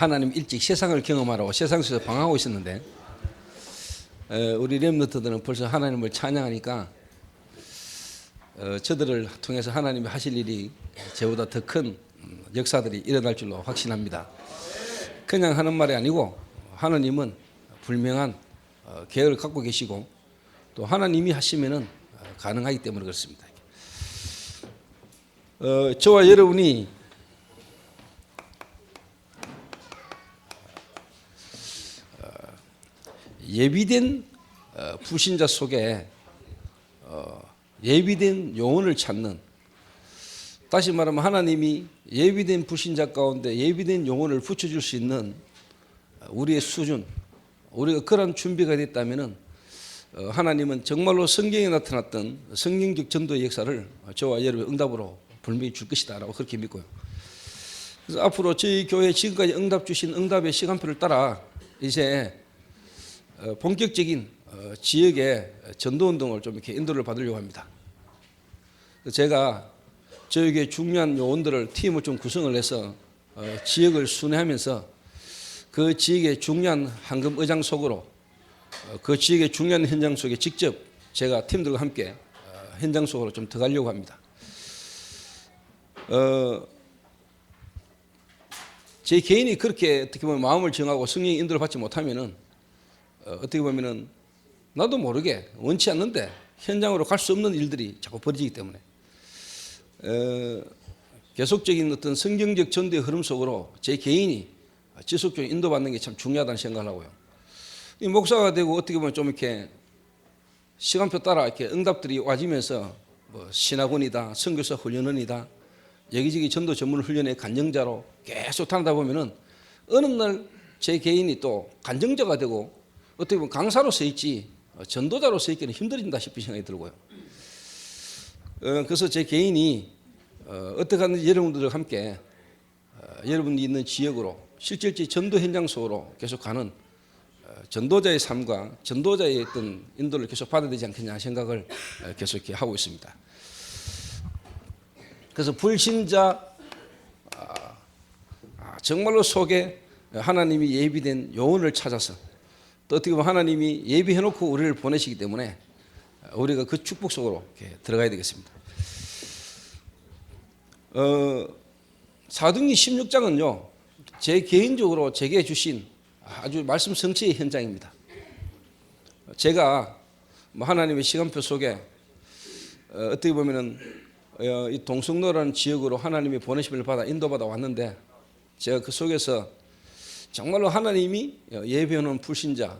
하나님 일찍 세상을 경험하라고 세상에서 방황하고 있었는데 우리 렘넌트들은 벌써 하나님을 찬양하니까 저들을 통해서 하나님이 하실 일이 저보다 더 큰 역사들이 일어날 줄로 확신합니다. 그냥 하는 말이 아니고 하나님은 분명한 계획을 갖고 계시고 또 하나님이 하시면은 가능하기 때문에 그렇습니다. 저와 여러분이 예비된 불신자 속에 예비된 영혼을 찾는, 다시 말하면 하나님이 예비된 불신자 가운데 예비된 영혼을 붙여줄 수 있는 우리의 수준, 우리가 그런 준비가 됐다면 하나님은 정말로 성경에 나타났던 성경적 전도의 역사를 저와 여러분의 응답으로 분명히 줄 것이다 라고 그렇게 믿고요. 그래서 앞으로 저희 교회 지금까지 응답 주신 응답의 시간표를 따라 이제 본격적인 지역의 전도운동을 좀 이렇게 인도를 받으려고 합니다. 제가 저에게 중요한 요원들을 팀을 좀 구성을 해서 지역을 순회하면서 그 지역의 중요한 황금 의장 속으로 그 지역의 중요한 현장 속에 직접 제가 팀들과 함께 현장 속으로 좀 들어가려고 합니다. 제 개인이 그렇게 어떻게 보면 마음을 정하고 성령의 인도를 받지 못하면은 어떻게 보면은 나도 모르게 원치 않는데 현장으로 갈 수 없는 일들이 자꾸 벌어지기 때문에 계속적인 어떤 성경적 전도의 흐름 속으로 제 개인이 지속적으로 인도받는 게 참 중요하다는 생각을 하고요. 이 목사가 되고 어떻게 보면 좀 이렇게 시간표 따라 이렇게 응답들이 와지면서 뭐 신학원이다, 선교사 훈련원이다, 여기저기 전도 전문 훈련의 간증자로 계속 다니다 보면은 어느 날 제 개인이 또 간증자가 되고 어떻게 보면 강사로 서 있지 전도자로 서 있기는 힘들어진다 싶은 생각이 들고요. 그래서 제 개인이 어떻게 하는지 여러분들과 함께 여러분이 있는 지역으로 실질적인 전도 현장 속으로 계속 가는 전도자의 삶과 전도자의 어떤 인도를 계속 받아야 되지 않겠냐 생각을 계속 이렇게 하고 있습니다. 그래서 불신자 정말로 속에 하나님이 예비된 요원을 찾아서 또 어떻게 보면 하나님이 예비해놓고 우리를 보내시기 때문에 우리가 그 축복 속으로 이렇게 들어가야 되겠습니다. 사도행전 16장은요 제 개인적으로 제게 주신 아주 말씀 성취의 현장입니다. 제가 하나님의 시간표 속에 어떻게 보면은 이 동성로라는 지역으로 하나님의 보내심을 받아 인도받아 왔는데 제가 그 속에서 정말로 하나님이 예비해 놓은 불신자,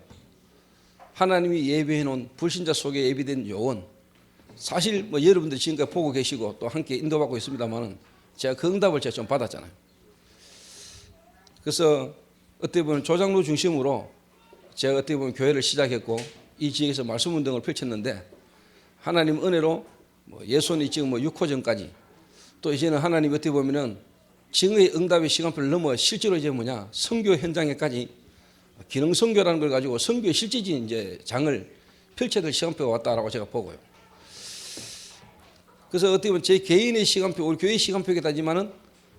하나님이 예비해 놓은 불신자 속에 예비된 요원, 사실 뭐 여러분들 지금까지 보고 계시고 또 함께 인도받고 있습니다만 제가 그 응답을 제가 좀 받았잖아요. 그래서 어떻게 보면 조장로 중심으로 제가 어떻게 보면 교회를 시작했고 이 지역에서 말씀 운동을 펼쳤는데 하나님 은혜로 예손이 지금 6호전까지 또 이제는 하나님 어떻게 보면은 지금의 응답의 시간표를 넘어 실제로 이제 선교 현장에까지 기능 선교라는 걸 가지고 선교의 실질적인 이제 장을 펼쳐야 될 시간표가 왔다라고 제가 보고요. 그래서 어떻게 보면 제 개인의 시간표, 우리 교회의 시간표이긴 하지만은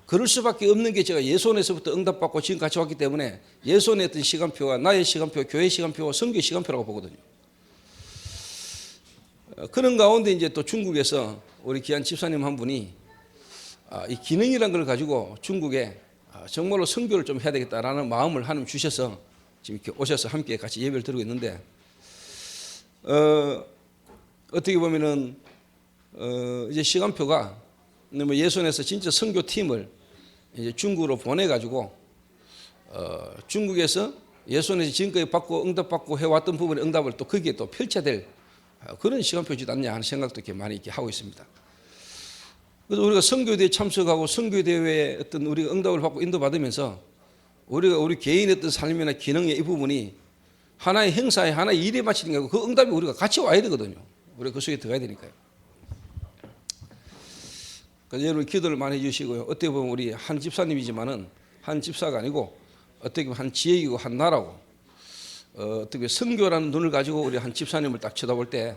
그럴 수밖에 없는 게 제가 예손에서부터 응답받고 지금 같이 왔기 때문에 예손의 어떤 시간표와 나의 시간표, 교회의 시간표와 선교의 시간표라고 보거든요. 그런 가운데 이제 또 중국에서 우리 귀한 집사님 한 분이 이 기능이라는 걸 가지고 중국에 정말로 선교를 좀 해야 되겠다라는 마음을 하나님 주셔서 지금 이렇게 오셔서 함께 같이 예배를 드리고 있는데 어떻게 보면은 이제 시간표가 예손에서 진짜 선교팀을 이제 중국으로 보내가지고 중국에서 예손에서 지금까지 받고 응답받고 해왔던 부분의 응답을 또 거기에 또 펼쳐야 될 그런 시간표지 않냐 하는 생각도 이렇게 많이 이렇게 하고 있습니다. 그래서 우리가 선교대회에 참석하고 선교대회에 어떤 우리가 응답을 받고 인도받으면서 우리가 우리 개인의 어떤 삶이나 기능의 이 부분이 하나의 행사에 하나의 일에 마치는 게 아니고 그 응답이 우리가 같이 와야 되거든요. 우리가 그 속에 들어가야 되니까요. 그래서 여러분 기도를 많이 해주시고요. 어떻게 보면 우리 한 집사님이지만은 한 집사가 아니고 어떻게 보면 한 지역이고 한 나라고 어떻게 선교라는 눈을 가지고 우리 한 집사님을 딱 쳐다볼 때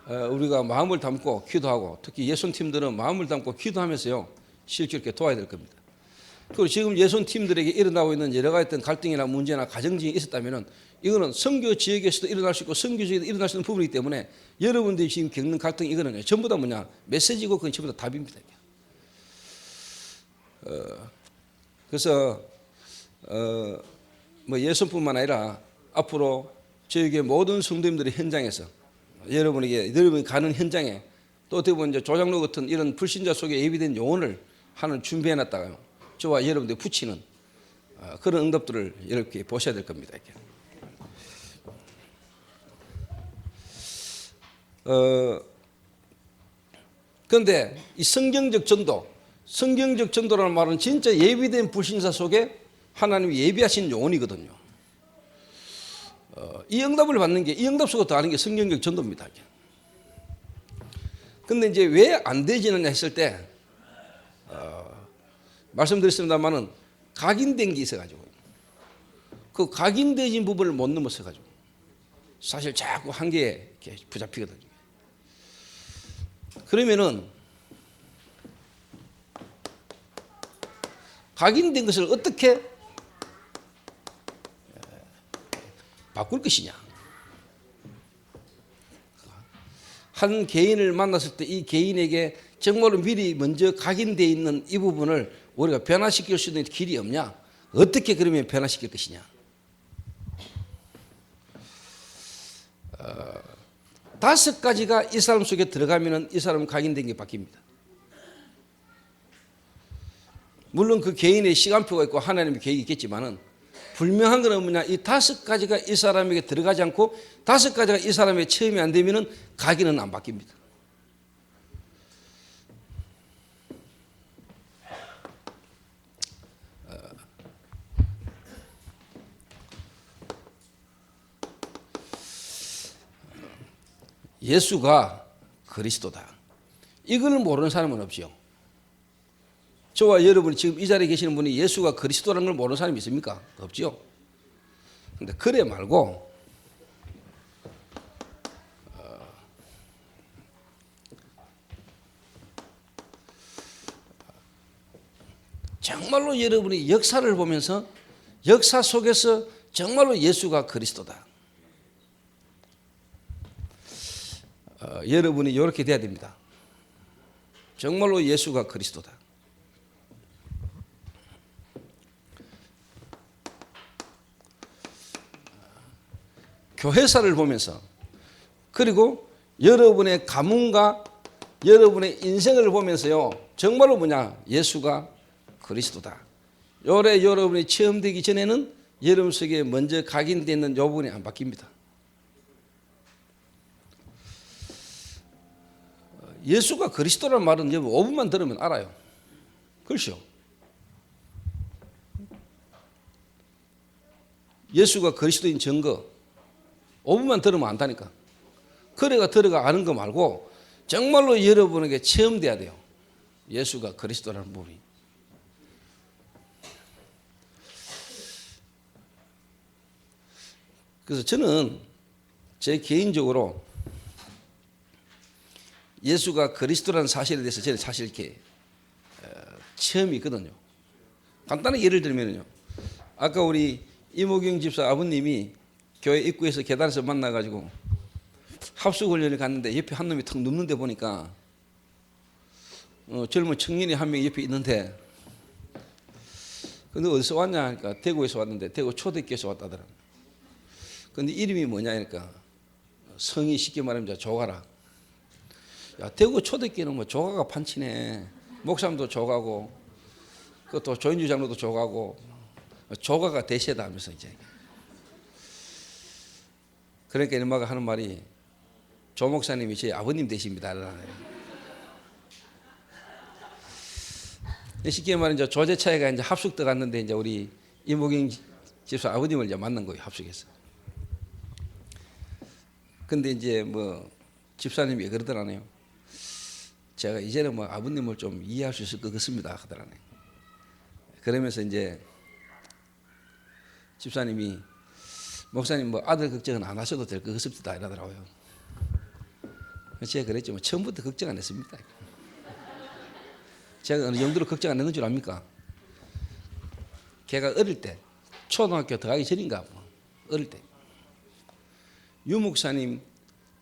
우리가 마음을 담고 기도하고 특히 예손팀들은 마음을 담고 기도하면서요 실제 이렇게 도와야 될 겁니다. 그리고 지금 예손 팀들에게 일어나고 있는 여러 가지 어떤 갈등이나 문제나 가정쟁이 있었다면은 이거는 선교 지역에서도 일어날 수 있고 선교 지역에도 일어날 수 있는 부분이기 때문에 여러분들이 지금 겪는 갈등 이거는 전부 다 뭐냐 메시지고 그건 전부 다 답입니다. 그래서 뭐 예손뿐만 아니라 앞으로 저에게 모든 성도님들의 현장에서 여러분이 가는 현장에 또 어떻게 보면 이제 조장로 같은 이런 불신자 속에 예비된 영혼을 하는 준비해놨다가요 저와 여러분들 붙이는 그런 응답들을 이렇게 보셔야 될 겁니다. 이렇게. 그런데 이 성경적 전도라는 말은 진짜 예비된 불신자 속에 하나님이 예비하신 영혼이거든요. 이 응답을 받는 게 이 응답 속에 더하는 게 성경적 전도입니다. 그런데 이제 왜 안 되지느냐 했을 때 말씀드렸습니다만은 각인된 게 있어가지고 그 각인되진 부분을 못 넘어서가지고 사실 자꾸 한계에 이렇게 붙잡히거든요. 그러면은 각인된 것을 어떻게 바꿀 것이냐. 한 개인을 만났을 때 이 개인에게 정말로 미리 먼저 각인되어 있는 이 부분을 우리가 변화시킬 수 있는 길이 없냐? 어떻게 그러면 변화시킬 것이냐? 5가지가 이 사람 속에 들어가면 이 사람은 각인된 게 바뀝니다. 물론 그 개인의 시간표가 있고 하나님의 계획이 있겠지만은 분명한 건 뭐냐? 이 5가지가 이 사람에게 들어가지 않고 5가지가 이 사람의 체험이 안 되면은 각인은 안 바뀝니다. 예수가 그리스도다. 이걸 모르는 사람은 없죠. 저와 여러분이 지금 이 자리에 계시는 분이 예수가 그리스도라는 걸 모르는 사람이 있습니까? 없죠. 근데 그래 말고 정말로 여러분이 역사를 보면서 역사 속에서 정말로 예수가 그리스도다. 여러분이 이렇게 돼야 됩니다. 정말로 예수가 그리스도다. 교회사를 보면서 그리고 여러분의 가문과 여러분의 인생을 보면서요 정말로 뭐냐 예수가 그리스도다. 요래 여러분이 체험되기 전에는 여러분 속에 먼저 각인되어 있는 이 부분이 안 바뀝니다. 예수가 그리스도라는 말은 여러분 5분만 들으면 알아요. 그렇죠? 예수가 그리스도인 증거 5분만 들으면 안다니까. 그래가 들어가 아는 거 말고 정말로 여러분에게 체험돼야 돼요. 예수가 그리스도라는 부분이. 그래서 저는 제 개인적으로 예수가 그리스도라는 사실에 대해서 저는 사실 이렇게 체험이 있거든요. 간단하게 예를 들면요. 아까 우리 이모경 집사 아버님이 교회 입구에서 계단에서 만나가지고 합숙훈련을 갔는데 옆에 한 놈이 턱 눕는데 보니까 젊은 청년이 한 명이 옆에 있는데 근데 어디서 왔냐 하니까 대구에서 왔는데 대구 초대교에서 왔다더라. 근데 이름이 뭐냐 하니까 성이 쉽게 말하면 조가라. 야, 대구 초대교는 뭐 조가가 판치네. 목사님도 조가고 그것도 조인주 장로도 조가고 조가가 대세다 하면서 이제 그러니까 이놈아가 하는 말이 조 목사님이 제 아버님 되십니다. 쉽게 말하면 이제 조제차이가 이제 합숙 들어갔는데 이제 우리 이모경 집사 아버님을 이제 만난 거예요. 합숙에서. 근데 이제 뭐 집사님이 그러더라네요. 제가 이제는 뭐 아버님을 좀 이해할 수 있을 것 같습니다. 하더라네요. 그러면서 이제 집사님이 목사님 뭐 아들 걱정은 안 하셔도 될 것 같습니다. 이러더라고요. 제가 그랬죠. 뭐 처음부터 걱정 안 했습니다. 제가 어느 정도로 걱정 안 했는 줄 압니까? 걔가 어릴 때 초등학교 들어가기 전인가 뭐 어릴 때 유 목사님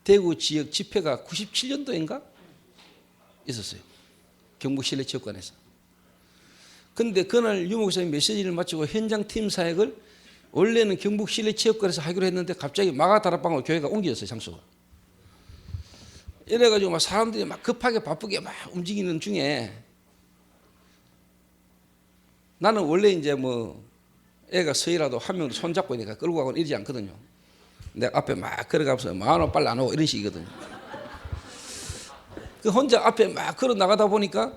대구 지역 집회가 97년도인가 있었어요. 경북 실내체육관에서. 근데 그날 유 목사님 메시지를 마치고 현장 팀 사역을 원래는 경북 실내체육관에서 하기로 했는데 갑자기 마가다락방으로 교회가 옮겨졌어요. 장소가. 이래가지고 막 사람들이 막 급하게 바쁘게 막 움직이는 중에 나는 원래 이제 뭐 애가 서이라도 한 명도 손잡고 있으니까 끌고 가고는 이러지 않거든요. 내가 앞에 막 걸어가면서 마누 빨리 안 오고 이런 식이거든요. 그 혼자 앞에 막 걸어 나가다 보니까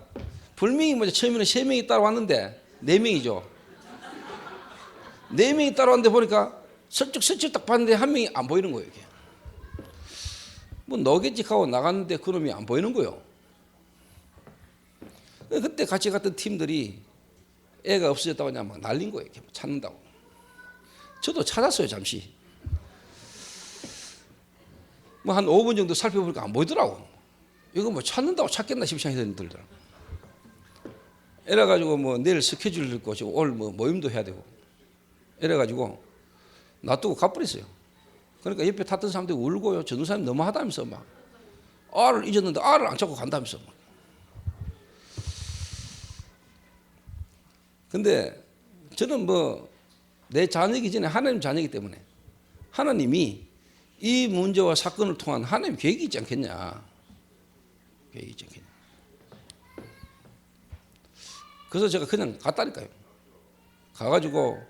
분명히 뭐 처음에는 3명이 따라왔는데 4명이죠. 4명이 따라왔는데 보니까 슬쩍슬쩍 딱 봤는데 한 명이 안 보이는 거예요. 이게. 뭐 너겠지 하고 나갔는데 그놈이 안 보이는 거예요. 그때 같이 갔던 팀들이 애가 없어졌다고 그냥 막 날린 거예요. 이렇게 찾는다고. 저도 찾았어요. 잠시. 뭐 한 5분 정도 살펴보니까 안 보이더라고. 이거 뭐 찾는다고 찾겠나 싶은 생각이 들더라고. 이래가지고 뭐 내일 스케줄 있고 지금 오늘 뭐 모임도 해야 되고 이래가지고 놔두고 가버렸어요. 그러니까 옆에 탔던 사람들이 울고요. 전도사님 너무하다면서 막 알을 잊었는데 알을 안 찾고 간다면서 막. 근데 저는 뭐 내 자녀이기 전에 하나님 자녀이기 때문에 하나님이 이 문제와 사건을 통한 하나님 계획이 있지 않겠냐. 계획이 있지 않겠냐. 그래서 제가 그냥 갔다니까요. 가가지고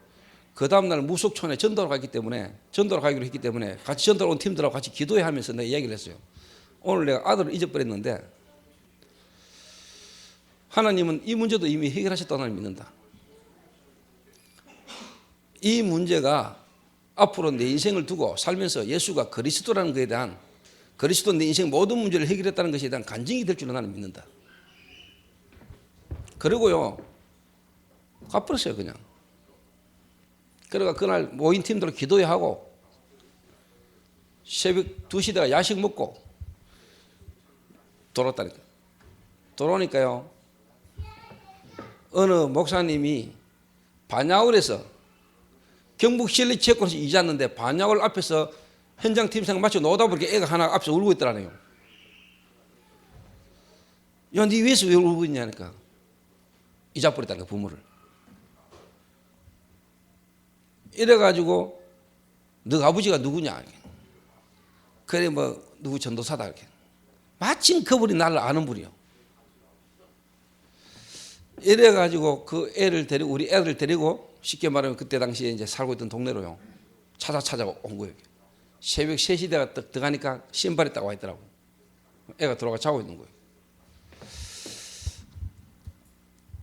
그 다음날 무속촌에 전도를 가기 때문에 전도를 가기로 했기 때문에 같이 전도를 온 팀들하고 같이 기도해 하면서 내가 이야기를 했어요. 오늘 내가 아들을 잊어버렸는데 하나님은 이 문제도 이미 해결하셨다고 나는 믿는다. 이 문제가 앞으로 내 인생을 두고 살면서 예수가 그리스도라는 것에 대한 그리스도 내 인생 모든 문제를 해결했다는 것에 대한 간증이 될 줄은 나는 믿는다. 그리고요 가버렸어요 그냥. 그러니까 그날 모인 팀들로 기도회 하고 새벽 2시 대가 야식 먹고 돌아왔다니까. 돌아오니까요 어느 목사님이 반야울에서 경북 실내체육관에서 잊었는데 반야울 앞에서 현장 팀장 마치고 노다 보니까 애가 하나 앞에서 울고 있더라네요. 야, 네 위에서 왜 울고 있냐니까. 잊어버렸다는 거야, 부모를. 이래가지고 너 아버지가 누구냐? 그래 뭐 누구 전도사다 이렇게. 마침 그분이 나를 아는 분이요. 이래가지고 그 애를 데리고 우리 애를 데리고 쉽게 말하면 그때 당시에 이제 살고 있던 동네로요. 찾아온 거예요. 새벽 3시 대가 딱 들어가니까 신발이 딱 와 있더라고. 애가 들어가 자고 있는 거예요.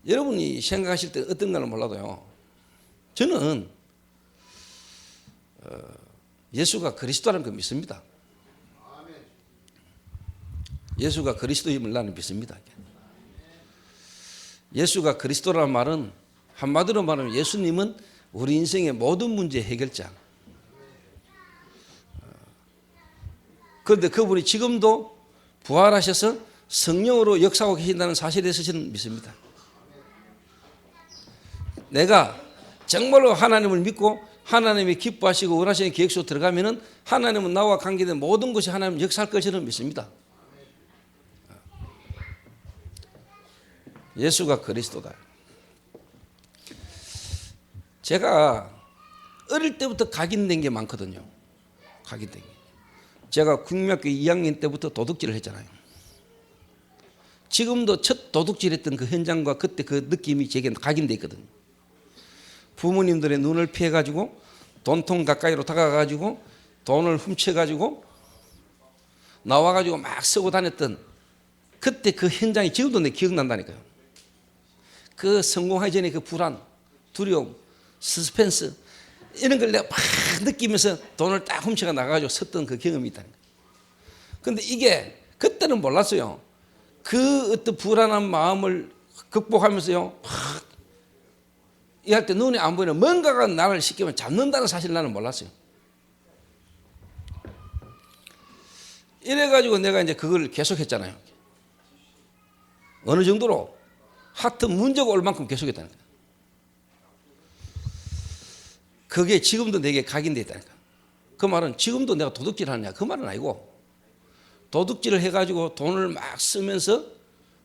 여러분이 생각하실 때 어떤 가는 몰라도요. 저는 예수가 그리스도라는 걸 믿습니다. 예수가 그리스도임을 나는 믿습니다. 예수가 그리스도라는 말은 한마디로 말하면 예수님은 우리 인생의 모든 문제 해결자. 그런데 그분이 지금도 부활하셔서 성령으로 역사하고 계신다는 사실에 대해서 저는 믿습니다. 내가 정말로 하나님을 믿고 하나님이 기뻐하시고 원하시는 계획 속에 들어가면은 하나님은 나와 관계된 모든 것이 하나님 역사할 것을 믿습니다. 예수가 그리스도다. 제가 어릴 때부터 각인된 게 많거든요. 각인된 게. 제가 국민학교 2학년 때부터 도둑질을 했잖아요. 지금도 첫 도둑질했던 그 현장과 그때 그 느낌이 제게 각인돼 있거든요. 부모님들의 눈을 피해가지고 돈통 가까이로 다가가가지고 돈을 훔쳐가지고 나와가지고 막 쓰고 다녔던 그때 그 현장이 지금도 내 기억난다니까요. 그 성공하기 전에 그 불안, 두려움, 서스펜스 이런 걸 내가 막 느끼면서 돈을 딱 훔쳐가 나가가지고 썼던 그 경험이 있다니까. 근데 이게 그때는 몰랐어요. 그 어떤 불안한 마음을 극복하면서요. 이 할 때 눈이 안 보이는 뭔가가 나를 시키면 잡는다는 사실을 나는 몰랐어요. 이래가지고 내가 이제 그걸 계속했잖아요. 어느 정도로 하여튼 문제가 올 만큼 계속했다는 거예요. 그게 지금도 내게 각인돼 있다니까. 그 말은 지금도 내가 도둑질 하느냐 그 말은 아니고, 도둑질을 해가지고 돈을 막 쓰면서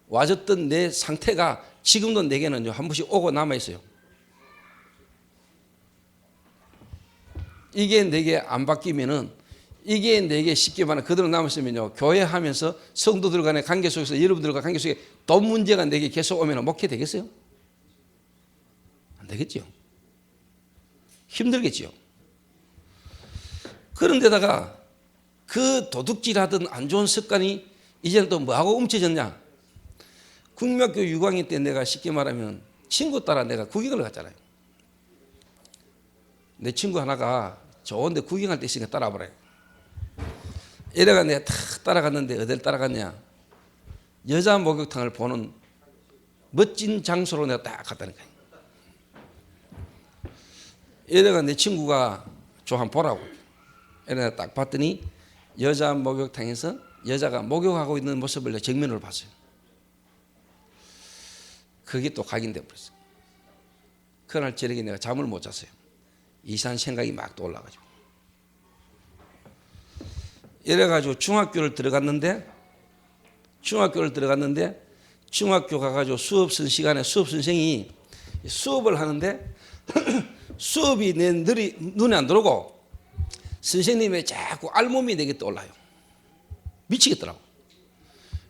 와줬던 내 상태가 지금도 내게는 한 번씩 오고 남아있어요. 이게 내게 안 바뀌면은, 이게 내게 쉽게 말하면 그대로 남았으면요, 교회 하면서 성도들 간의 관계 속에서, 여러분들과 관계 속에 돈 문제가 내게 계속 오면 목회 되겠어요? 안 되겠죠. 힘들겠죠. 그런데다가 그 도둑질하던 안 좋은 습관이 이제는 또 뭐하고 움켜졌냐? 국민학교 6학년 때 내가 쉽게 말하면 친구 따라 내가 구경을 갔잖아요. 내 친구 하나가 좋은데 구경할 때 있으니까 따라와보래. 이래가 내가 탁 따라갔는데 어딜 따라갔냐? 여자 목욕탕을 보는 멋진 장소로 내가 딱 갔다니까. 이래가 내 친구가 저 한번 보라고. 이래 딱 봤더니 여자 목욕탕에서 여자가 목욕하고 있는 모습을 내가 정면으로 봤어요. 그게 또 각인돼 버렸어요. 그날 저녁에 내가 잠을 못 잤어요. 이상한 생각이 막 떠올라가지고. 이래가지고 중학교 가가지고 수업 쓴 시간에 수업 선생이 수업을 하는데 수업이 내 눈에 안 들어오고 선생님의 자꾸 알몸이 내게 떠올라요. 미치겠더라고.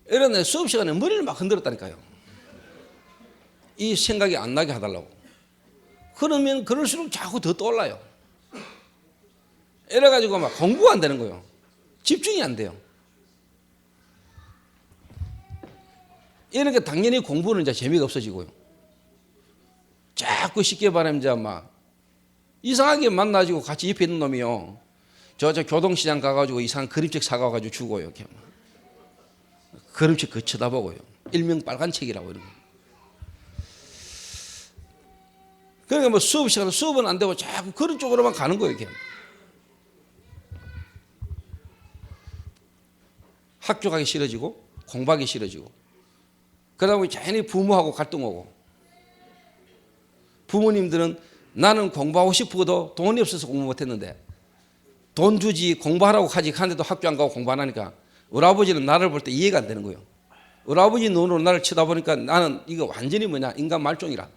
이래 내 수업 시간에 머리를 막 흔들었다니까요. 이 생각이 안 나게 해달라고. 그러면 그럴수록 자꾸 더 떠올라요. 이래가지고 막 공부가 안 되는 거예요. 집중이 안 돼요. 이러니까 당연히 공부는 이제 재미가 없어지고요. 자꾸 쉽게 말하면 이제 막 이상하게 만나지고 같이 옆에 있는 놈이요. 저 교동시장 가가지고 이상한 그림책 사가가지고 주고요. 이렇게 그림책 그 쳐다보고요. 일명 빨간 책이라고 이런 거. 그러니까 뭐 수업 시간은 수업은 안 되고 자꾸 그런 쪽으로만 가는 거예요. 이렇게. 학교 가기 싫어지고 공부하기 싫어지고, 그러다 보니 자연히 부모하고 갈등 오고, 부모님들은 나는 공부하고 싶어도 돈이 없어서 공부 못했는데 돈 주지 공부하라고 하지 하는데도 학교 안 가고 공부 안 하니까 우리 아버지는 나를 볼 때 이해가 안 되는 거예요. 우리 아버지 눈으로 나를 쳐다보니까 나는 이거 완전히 뭐냐, 인간 말종이라.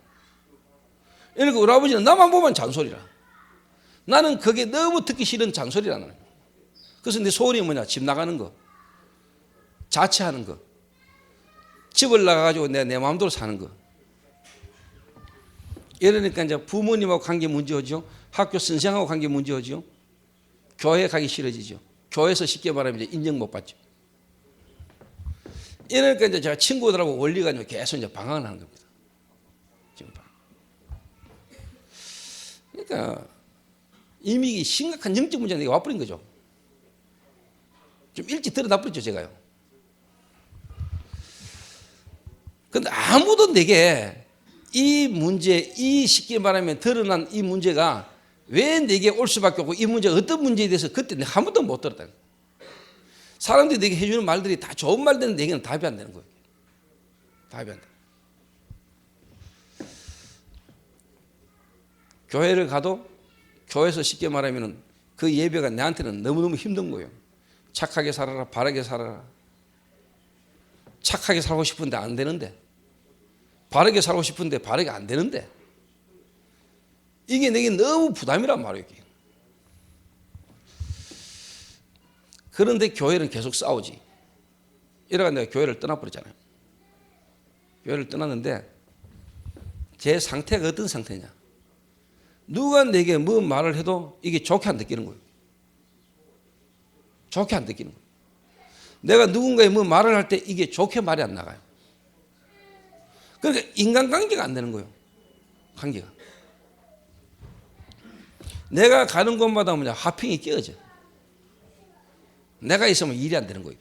그러니까 우리 아버지는 나만 보면 잔소리라. 나는 그게 너무 듣기 싫은 잔소리라는 거예요. 그래서 내 소원이 뭐냐, 집 나가는 거, 자취하는 거, 집을 나가가지고 내 마음대로 사는 거. 이러니까 이제 부모님하고 관계 문제죠. 학교 선생하고 관계 문제죠. 교회 가기 싫어지죠. 교회에서 쉽게 말하면 이제 인정 못 받죠. 이러니까 이제 제가 친구들하고 원리가 계속 이제 방황을 하는 겁니다. 지금 그러니까 이미 심각한 영적 문제가 내가 와버린 거죠. 좀 일찍 드러나버렸죠, 제가요. 근데 아무도 내게 이 문제, 이 쉽게 말하면 드러난 이 문제가 왜 내게 올 수밖에 없고 이 문제가 어떤 문제에 대해서 그때 내가 한 번도 못 들었다. 사람들이 내게 해주는 말들이 다 좋은 말들은 내게는 답이 안 되는 거예요. 답이 안 돼. 교회를 가도 교회에서 쉽게 말하면 그 예배가 내한테는 너무너무 힘든 거예요. 착하게 살아라, 바르게 살아라. 착하게 살고 싶은데 안 되는데, 바르게 살고 싶은데 바르게 안 되는데, 이게 내게 너무 부담이란 말이에요. 그런데 교회는 계속 싸우지. 이래가 내가 교회를 떠나버렸잖아요. 교회를 떠났는데 제 상태가 어떤 상태냐, 누가 내게 뭐 말을 해도 이게 좋게 안 느끼는 거예요. 좋게 안 느끼는 거예요. 내가 누군가에 뭐 말을 할 때 이게 좋게 말이 안 나가요. 그러니까 인간관계가 안 되는 거예요. 관계가. 내가 가는 곳마다 뭐냐, 하핑이 끼어져. 내가 있으면 일이 안 되는 거예요.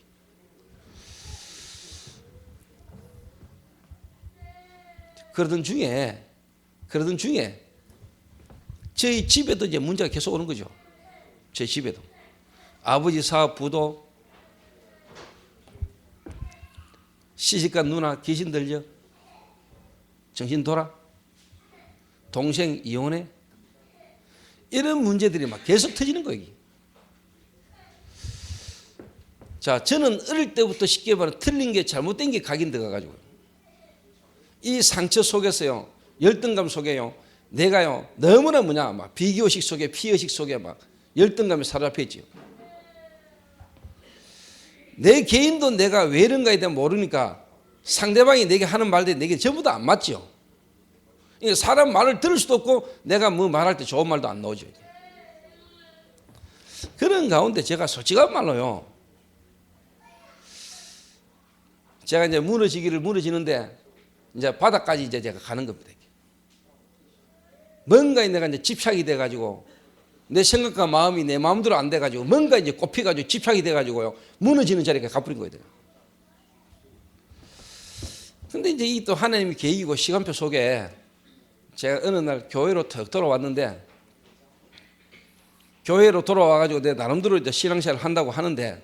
그러던 중에 저희 집에도 이제 문제가 계속 오는 거죠. 저희 집에도. 아버지 사업 부도, 시집간 누나 귀신 들려, 정신 돌아, 동생 이혼해. 이런 문제들이 막 계속 터지는 거예요. 자, 저는 어릴 때부터 쉽게 말하면 틀린 게 잘못된 게 각인되어 가지고 이 상처 속에서요, 열등감 속에요, 내가요 너무나 막 비교의식 속에 피의식 속에 막 열등감에 사로잡혀 있지요. 내 개인도 내가 왜 이런가에 대해 모르니까 상대방이 내게 하는 말들이 내게 전부 다 안 맞지요. 사람 말을 들을 수도 없고 내가 뭐 말할 때 좋은 말도 안 나오죠. 그런 가운데 제가 솔직한 말로요, 제가 이제 무너지는데 이제 바닥까지 이제 제가 가는 겁니다. 뭔가 내가 이제 집착이 돼가지고 내 생각과 마음이 내 마음대로 안 돼가지고 뭔가 이제 꼽혀가지고 집착이 돼가지고요 무너지는 자리에 가버린 거예요. 근데 이제 이 또 하나님의 계획이고 시간표 속에 제가 어느 날 교회로 턱 돌아왔는데, 교회로 돌아와가지고 내 나름대로 이제 신앙생활을 한다고 하는데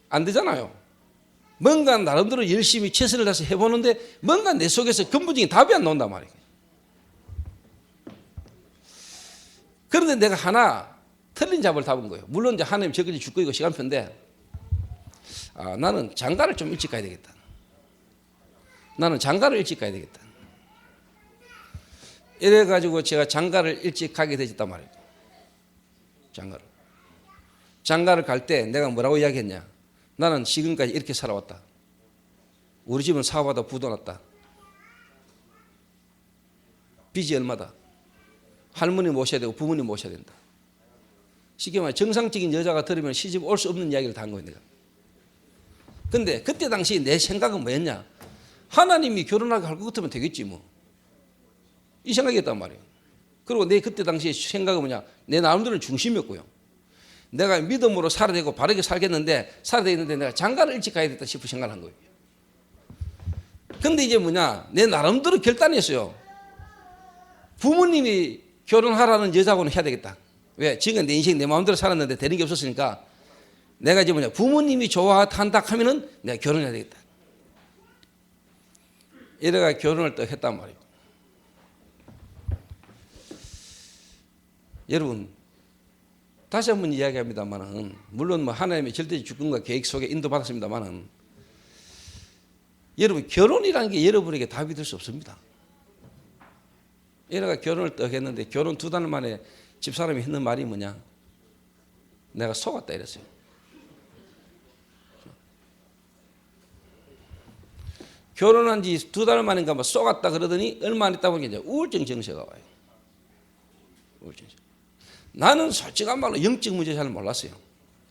안 되잖아요. 뭔가 나름대로 열심히 최선을 다해서 해보는데 뭔가 내 속에서 근본적인 답이 안 나온단 말이에요. 그런데 내가 하나 틀린 답을 잡은 거예요. 물론 이제 하나님 저까지 줄 거이고 시간표인데, 나는 장가를 좀 일찍 가야 되겠다. 나는 장가를 일찍 가야 되겠다. 이래가지고 제가 장가를 일찍 가게 되었단 말이에요. 장가를 갈 때 내가 뭐라고 이야기했냐. 나는 지금까지 이렇게 살아왔다. 우리 집은 사업하다 부도났다. 빚이 얼마다. 할머니 모셔야 되고 부모님 모셔야 된다. 쉽게 말해 정상적인 여자가 들으면 시집 올 수 없는 이야기를 다 한 거예요. 내가. 근데 그때 당시 내 생각은 뭐였냐. 하나님이 결혼하게 할 것 같으면 되겠지 뭐. 이 생각이었단 말이에요. 그리고 내 그때 당시 생각은 뭐냐. 내 나름대로는 중심이었고요. 내가 믿음으로 살아야 되고 바르게 살아야 되는데 내가 장가를 일찍 가야 겠다 싶은 생각을 한 거예요. 근데 이제 뭐냐. 내 나름대로 결단했어요. 부모님이 결혼하라는 여자하고는 해야 되겠다. 왜? 지금 내 인생 내 마음대로 살았는데 되는 게 없었으니까 내가 이제 뭐냐. 부모님이 좋아한다 하면은 내가 결혼해야 되겠다. 이래가 결혼을 또 했단 말이에요. 여러분, 다시 한번 이야기합니다만은, 물론 뭐 하나님의 절대적 주권과 계획 속에 인도받았습니다만은, 여러분, 결혼이라는 게 여러분에게 답이 될 수 없습니다. 얘네가 결혼을 딱 했는데, 결혼 2달 만에 집사람이 했는 말이 뭐냐? 내가 속았다 이랬어요. 결혼한 지 2달 만인가 뭐 속았다 그러더니 얼마 안 있다 보니까 이제 우울증 증세가 와요. 우울증. 나는 솔직한 말로 영적 문제 잘 몰랐어요.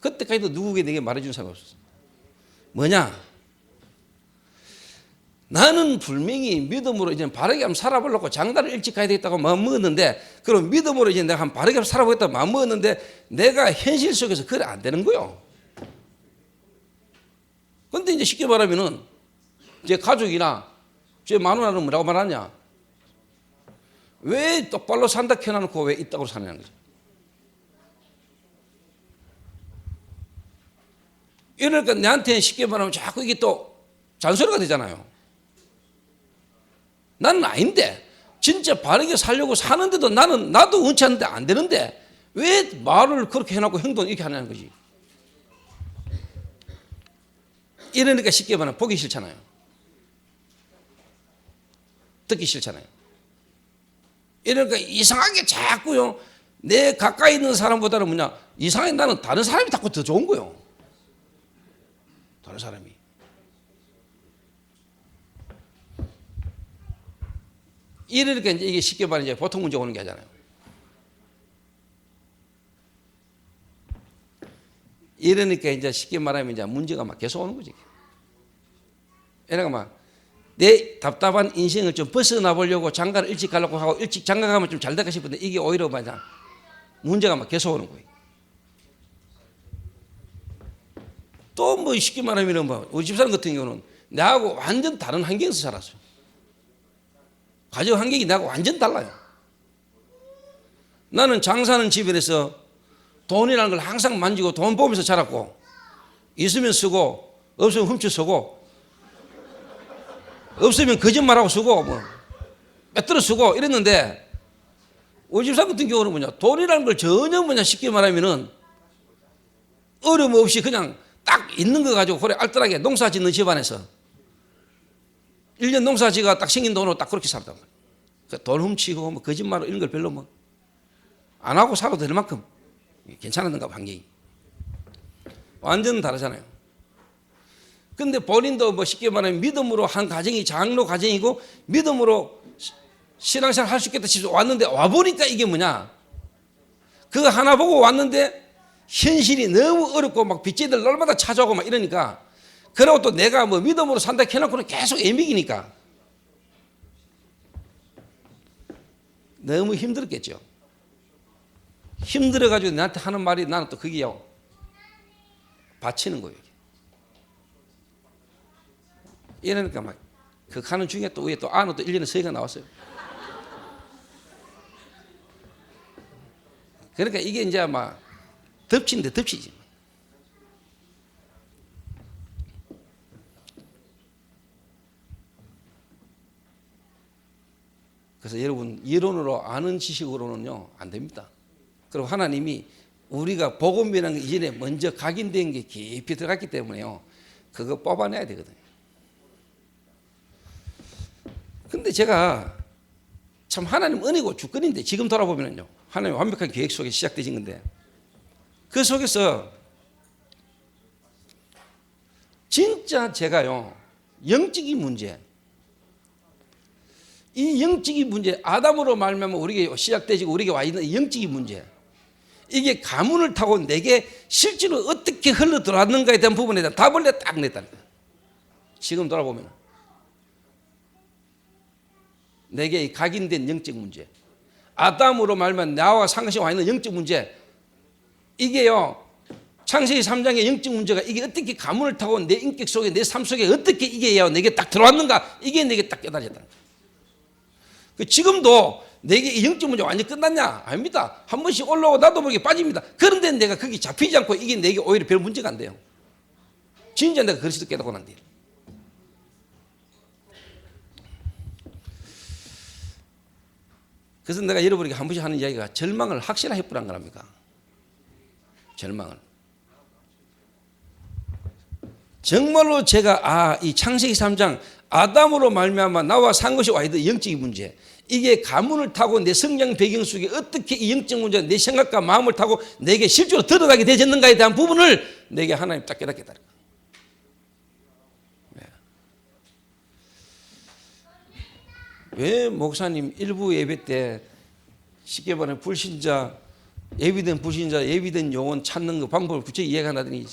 그때까지도 누구에게 내게 말해준 사람이 없었어요. 뭐냐? 나는 분명히 믿음으로 이제 바르게 한번 살아보려고 장가를 일찍 가야 되겠다고 마음먹었는데, 그럼 믿음으로 이제 내가 한번 바르게 한번 살아보겠다고 마음먹었는데, 내가 현실 속에서 그래 안 되는 거예요. 근데 이제 쉽게 말하면은, 제 가족이나 제 마누라는 뭐라고 말하냐? 왜 똑바로 산다 켜놓고 왜 있다고 사냐는 거죠. 이러니까 내한테 쉽게 말하면 자꾸 이게 또 잔소리가 되잖아요. 나는 아닌데, 진짜 바르게 살려고 사는데도 나도 원치 않는데 안 되는데 왜 말을 그렇게 해놓고 행동 이렇게 하냐는 거지. 이러니까 쉽게 말하면 보기 싫잖아요. 듣기 싫잖아요. 이러니까 이상하게 자꾸요, 내 가까이 있는 사람보다는 뭐냐, 이상하게 나는 다른 사람이 자꾸 더 좋은 거예요. 다른 사람이. 이러니까 이제 이게 쉽게 말하면 이제 보통 문제 오는 게 아니잖아요. 이러니까 이제 쉽게 말하면 이제 문제가 막 계속 오는 거지. 이러니까 막 내 답답한 인생을 좀 벗어나 보려고 장가를 일찍 가려고 하고, 일찍 장가 가면 좀 잘 될까 싶은데 이게 오히려 뭐냐, 문제가 막 계속 오는 거예요. 또 뭐 쉽게 말하면 뭐 우리 집사람 같은 경우는 나하고 완전 다른 환경에서 살았어요. 가정 환경이 나하고 완전 달라요. 나는 장사하는 집에서 돈이라는 걸 항상 만지고 돈 보면서 자랐고, 있으면 쓰고 없으면 훔쳐 쓰고, 없으면 거짓말하고 쓰고 뭐 빼들어 쓰고 이랬는데, 우리 집사 같은 경우는 뭐냐, 돈이라는 걸 전혀 뭐냐, 쉽게 말하면은 어려움 없이 그냥 딱 있는 거 가지고 그래 알뜰하게 농사 짓는 집안에서 1년 농사 지가 딱 생긴 돈으로 딱 그렇게 살단 말이에요. 그러니까 돈 훔치고 뭐 거짓말로 이런 걸 별로 뭐 안 하고 살아도 될 만큼 괜찮았는가 환경이. 완전 다르잖아요. 근데 본인도 뭐 쉽게 말하면 믿음으로 한 가정이 장로 가정이고 믿음으로 신앙생활 할 수 있겠다 싶어서 왔는데 와보니까 이게 뭐냐, 그거 하나 보고 왔는데 현실이 너무 어렵고 막 빚쟁이들 날마다 찾아오고 막 이러니까, 그리고 또 내가 뭐 믿음으로 산다 해놓고는 계속 애미기니까 너무 힘들었겠죠. 힘들어가지고 나한테 하는 말이, 나는 또 그게요, 바치는 거예요. 이러니까 막 그 가는 중에 또 위에 또 안으로 또 1년에 서희가 나왔어요. 그러니까 이게 이제 막 덮치는데 덮치지. 그래서 여러분, 이론으로 아는 지식으로는요 안 됩니다. 그리고 하나님이 우리가 복음이라는 게 이전에 먼저 각인된 게 깊이 들어갔기 때문에요, 그거 뽑아내야 되거든요. 근데 제가 참 하나님 은혜고 주권인데, 지금 돌아보면요 하나님 완벽한 계획 속에 시작되신 건데, 그 속에서 진짜 제가요 영적인 문제, 이 영적인 문제, 아담으로 말미암아 우리에게 시작되지고 우리에게 와 있는 영적인 문제, 이게 가문을 타고 내게 실제로 어떻게 흘러 들어왔는가에 대한 부분에 대한 답을 내가 딱 냈다는 거예요. 지금 돌아보면 내게 이 각인된 영적 문제, 아담으로 말면 나와 상관이 와 있는 영적 문제, 이게요 창세기 3장의 영적 문제가 이게 어떻게 가문을 타고 내 인격 속에, 내 삶 속에 어떻게 이게 내게 딱 들어왔는가, 이게 내게 딱 깨달아졌다는 거예요. 지금도 내게 이 영적 문제 완전히 끝났냐? 아닙니다. 한 번씩 올라오고 나도 모르게 빠집니다. 그런데 내가 거기 잡히지 않고 이게 내게 오히려 별 문제가 안 돼요. 진짜 내가 그리스도 깨닫고 난 뒤에. 그래서 내가 여러분에게 한 번씩 하는 이야기가, 절망을 확실하게 해보란 거랍니까? 절망을. 정말로 제가 이 창세기 3장 아담으로 말미암아 나와 산 것이 와 있는 영적인 문제, 이게 가문을 타고 내 성장 배경 속에 어떻게 이 영적 문제, 내 생각과 마음을 타고 내게 실제로 드러나게 되었는가에 대한 부분을 내게 하나님 딱 깨닫게 달라. 왜 목사님 일부 예배 때 쉽게 말하면 불신자, 예비된 불신자, 예비된 영혼 찾는 그 방법을 구체적으로 이야기하더니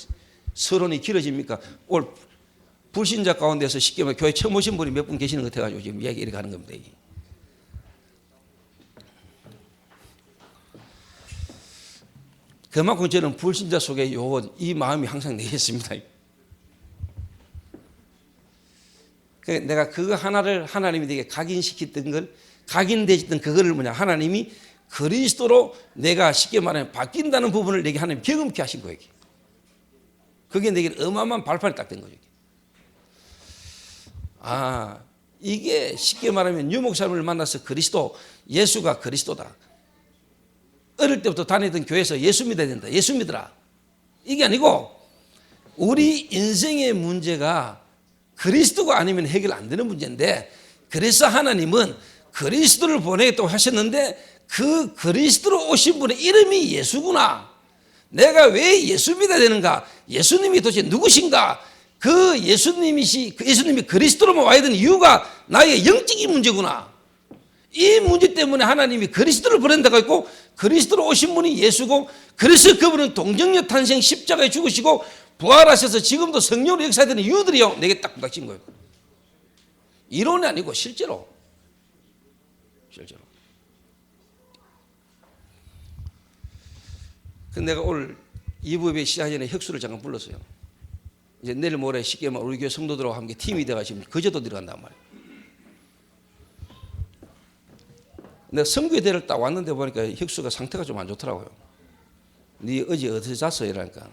서론이 길어집니까? 오늘 불신자 가운데서 쉽게 말하면 교회 처음 오신 분이 몇 분 계시는 것 같아가지고 지금 이야기 이렇게 하는 겁니다. 이게. 그만큼 저는 불신자 속의 요원, 이 마음이 항상 내게 있습니다. 내가 그거 하나를 하나님이 되게 각인시켰던 걸, 각인되었던 그거를 뭐냐, 하나님이 그리스도로 내가 쉽게 말하면 바뀐다는 부분을 내게 하나님 경험케 하신 거예요. 그게 내게 어마어마한 발판이 딱 된 거죠. 이게 쉽게 말하면 유목사님을 만나서 그리스도, 예수가 그리스도다. 어릴 때부터 다니던 교회에서 예수 믿어야 된다, 예수 믿으라, 이게 아니고 우리 인생의 문제가 그리스도가 아니면 해결 안 되는 문제인데, 그래서 하나님은 그리스도를 보내겠다고 하셨는데, 그 그리스도로 오신 분의 이름이 예수구나. 내가 왜 예수 믿어야 되는가? 예수님이 도대체 누구신가? 그 예수님이 그리스도로만 와야 되는 이유가 나의 영적인 문제구나. 이 문제 때문에 하나님이 그리스도를 보낸다고 했고, 그리스도로 오신 분이 예수고, 그래서 그분은 동정녀 탄생 십자가에 죽으시고 부활하셔서 지금도 성령으로 역사되는 이유들이요 내게 딱 부닥친 거예요. 이론이 아니고 실제로. 근데 내가 오늘 이부예배 시작 전에 혁수를 잠깐 불렀어요. 이제 내일 모레 쉽게 말하면 우리 교회 성도들하고 함께 팀이 돼가지고 거제도 들어간단 말이에요. 내가 성교회 대를 딱 왔는데 보니까 혁수가 상태가 좀 안 좋더라고요. 네 어제 어디서 잤어? 이러니까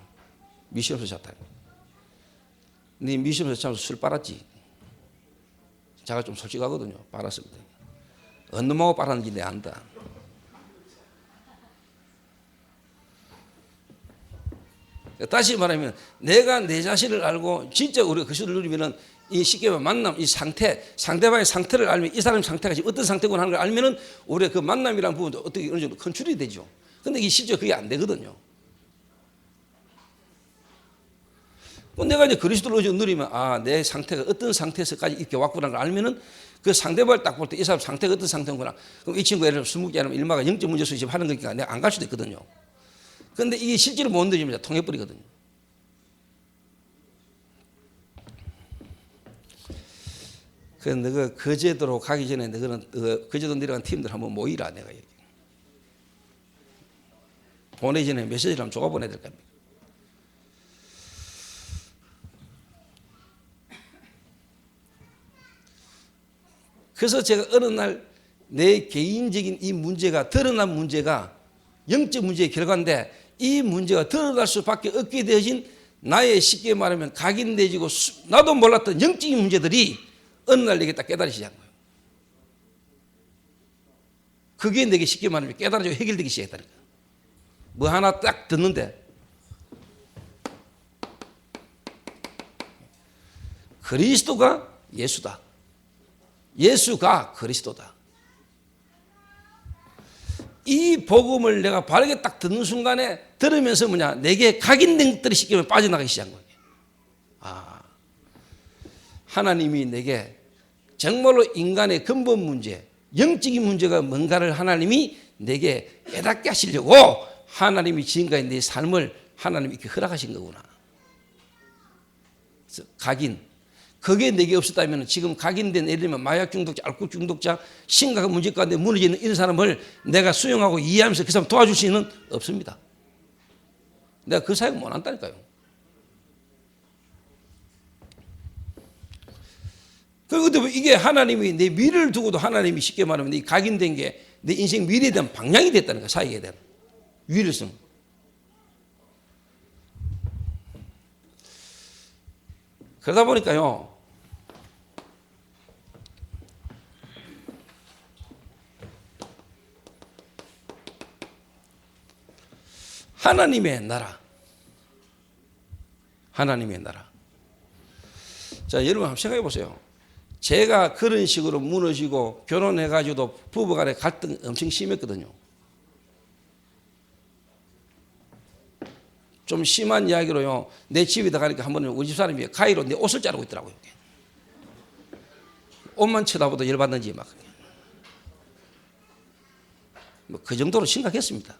미션에서 잤다. 네 미션에서 자면서 술 빨았지? 제가 좀 솔직하거든요. 빨았습니다. 어느 놈하고 빨았는지 내가 안다. 다시 말하면 내가 내 자신을 알고 진짜 우리가 그리스도를 누리면은 이 쉽게 말하면 만남, 이 상태, 상대방의 상태를 알면 이 사람 상태가 지금 어떤 상태구나 하는 걸 알면은 우리가 그 만남이라는 부분도 어떻게 어느 정도 컨트롤이 되죠. 근데 이게 실제 그게 안 되거든요. 내가 이제 그리스도를 누리면 내 상태가 어떤 상태에서까지 이렇게 왔구나 를 알면은 그 상대방을 딱 볼 때 이 사람 상태가 어떤 상태구나. 그럼 이 친구가 예를 들어 술 먹지 않으면 일마가 영적 문제에서 지금 하는 거니까 내가 안 갈 수도 있거든요. 그런데 이게 실제로 못 느끼면 통해버리거든요. 그래서 너가 거제도로 가기 전에 너는 거제도 내려간 팀들 한번 모이라 내가 얘기. 보내기 전에 메시지를 한번 줘가 보내야 될 겁니다. 그래서 제가 어느 날 내 개인적인 이 문제가 드러난 문제가 영적 문제의 결과인데 이 문제가 드러날 수밖에 없게 되어진 나의 쉽게 말하면 각인되지고 나도 몰랐던 영적인 문제들이 어느 날 내게 딱 깨달기 시작한 거예요. 그게 내게 쉽게 말하면 깨달아지고 해결되기 시작했다니까. 뭐 하나 딱 듣는데 그리스도가 예수다. 예수가 그리스도다. 이 복음을 내가 바르게 딱 듣는 순간에 들으면서 내게 각인된 것들이 쉽게 말하면 빠져나가기 시작한 거예요. 하나님이 내게 정말로 인간의 근본 문제, 영적인 문제가 뭔가를 하나님이 내게 깨닫게 하시려고 하나님이 지금까지 내 삶을 하나님이 이렇게 허락하신 거구나. 그래서 각인. 그게 내게 없었다면 지금 각인된 예를 들면 마약 중독자, 알코올 중독자, 심각한 문제 가운데 무너져 있는 이런 사람을 내가 수용하고 이해하면서 그 사람 도와줄 수는 없습니다. 내가 그 사역을 못 한다니까요. 그런데 이게 하나님이 내 미래를 두고도 하나님이 쉽게 말하면 이 각인된 게 내 인생 미래에 대한 방향이 됐다는 거야. 사역에 대한 위일성. 그러다 보니까요, 하나님의 나라. 하나님의 나라. 자, 여러분 한번 생각해 보세요. 제가 그런 식으로 무너지고 결혼해가지고도 부부간의 갈등 엄청 심했거든요. 좀 심한 이야기로요, 내 집에다 가니까 한 번은 우리 집 사람이 가위로 내 옷을 자르고 있더라고요. 옷만 쳐다보도 열받는지 막. 그 정도로 심각했습니다.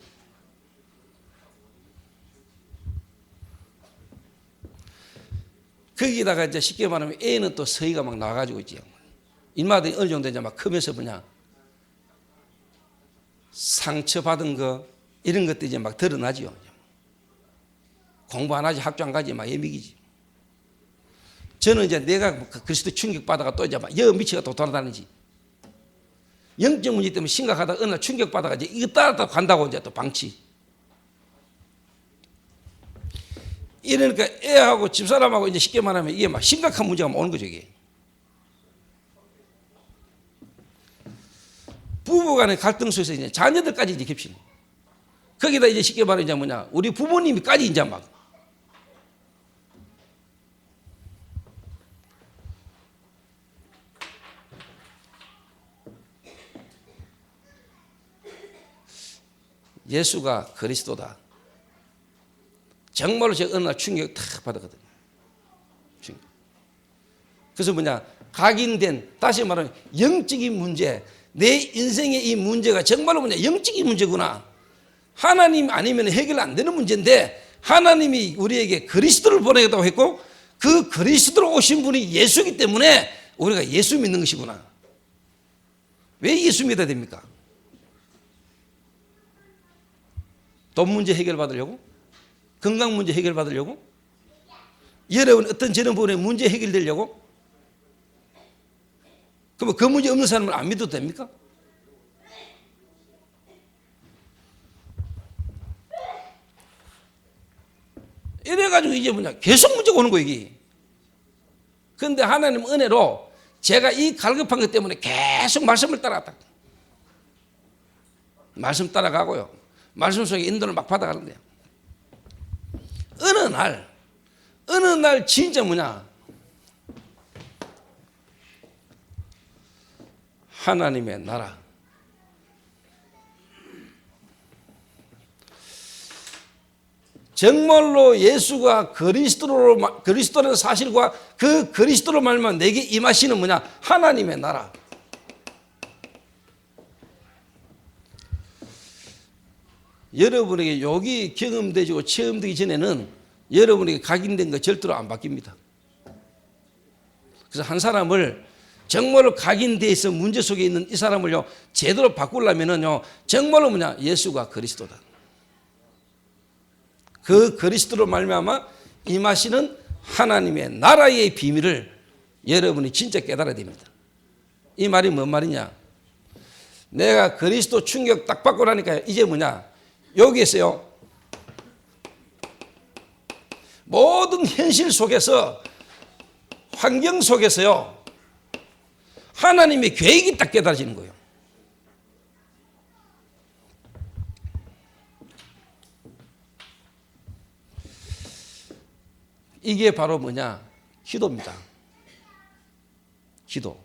거기다가 이제 쉽게 말하면 애는 또 서희가 막 나와가지고 있지. 인마들이 어느 정도 이제 막 크면서 상처받은 거, 이런 것들이 이제 막 드러나지요. 공부 안 하지, 학교 안 가지, 막 예미기지. 저는 이제 내가 그리스도 충격받아가 또 이제 막 미치가 또 돌아다니지. 영적 문제 때문에 심각하다가 어느 날 충격받아가 이제 이거 따라 간다고 이제 또 방치. 이러니까 애하고 집사람하고 이제 쉽게 말하면 이게 막 심각한 문제가 오는 거죠, 이게. 부부 간의 갈등 속에서 이제 자녀들까지 이제 겹치는. 거기다 이제 쉽게 말하면 이제 우리 부모님이까지 이제 막. 예수가 그리스도다. 정말로 제가 어느 날 충격을 탁 받았거든요. 그래서 각인된, 다시 말하면 영적인 문제, 내 인생의 이 문제가 정말로 영적인 문제구나. 하나님 아니면 해결 안 되는 문제인데 하나님이 우리에게 그리스도를 보내겠다고 했고 그 그리스도로 오신 분이 예수이기 때문에 우리가 예수 믿는 것이구나. 왜 예수 믿어야 됩니까? 돈 문제 해결 받으려고? 건강 문제 해결 받으려고? 여러분 어떤 저런 부분에 문제 해결되려고? 그럼 그 문제 없는 사람을 안 믿어도 됩니까? 이래가지고 이제 계속 문제가 오는 거예요, 이게. 그런데 하나님 은혜로 제가 이 갈급한 것 때문에 계속 말씀을 따라갔다. 말씀 따라가고요. 말씀 속에 인도를 막 받아가는데요. 어느 어느 날 진짜 뭐냐? 하나님의 나라. 정말로 예수가 그리스도라는 사실과 그 그리스도로 말미암아 내게 임하시는 뭐냐? 하나님의 나라. 여러분에게 욕이 경험되고 체험되기 전에는 여러분에게 각인된 거 절대로 안 바뀝니다. 그래서 한 사람을 정말로 각인되어 있어 문제 속에 있는 이 사람을요 제대로 바꾸려면은요 정말로 뭐냐? 예수가 그리스도다. 그 그리스도로 말미암아 임하시는 하나님의 나라의 비밀을 여러분이 진짜 깨달아야 됩니다. 이 말이 뭔 말이냐? 내가 그리스도 충격 딱 받고 나니까 이제 뭐냐? 여기에서요 모든 현실 속에서 환경 속에서요 하나님의 계획이 딱 깨달아지는 거예요. 이게 바로 뭐냐? 기도입니다. 기도.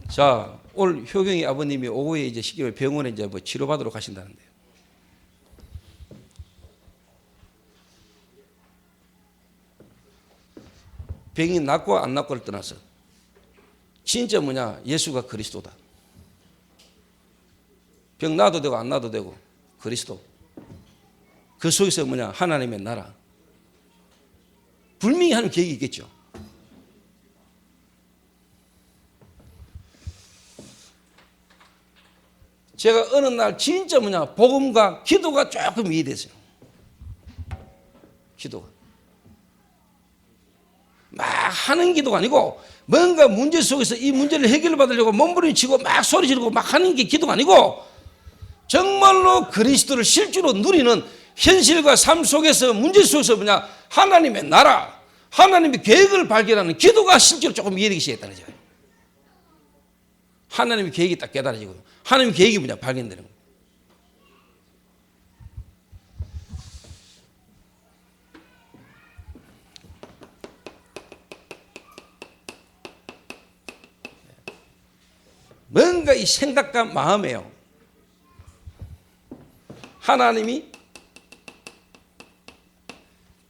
자, 오늘 효경이 아버님이 오후에 이제 병원에 이제 뭐 치료받으러 가신다는데요. 병이 낫고 안 낫고를 떠나서 진짜 뭐냐? 예수가 그리스도다. 병 나도 되고 안 나도 되고 그리스도. 그 속에서 뭐냐? 하나님의 나라. 분명히 하는 계획이 있겠죠. 제가 어느 날 진짜 뭐냐? 복음과 기도가 조금 이해됐어요. 기도가. 막 하는 기도가 아니고 뭔가 문제 속에서 이 문제를 해결받으려고 몸부림치고 막 소리 지르고 막 하는 게 기도가 아니고 정말로 그리스도를 실제로 누리는 현실과 삶 속에서 문제 속에서 뭐냐? 하나님의 나라, 하나님의 계획을 발견하는 기도가 실제로 조금 이해되기 시작했다는 거죠. 하나님의 계획이 딱 깨달아지고요. 하나님의 계획이 뭐냐? 발견되는 거예요. 뭔가 이 생각과 마음에요. 하나님이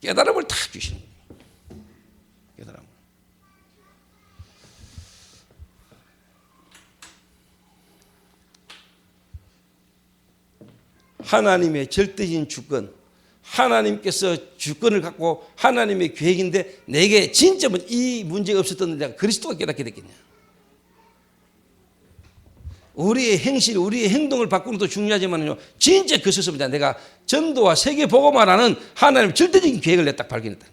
깨달음을 다 주시는 거예요. 깨달음. 하나님의 절대적인 주권, 하나님께서 주권을 갖고 하나님의 계획인데 내게 진짜 이 문제가 없었던 내가 그리스도가 깨닫게 됐겠냐. 우리의 행실, 우리의 행동을 바꾸는 것도 중요하지만요, 진짜 그 속에서 내가 전도와 세계 복음화라는 하나님의 절대적인 계획을 내가 딱 발견했다.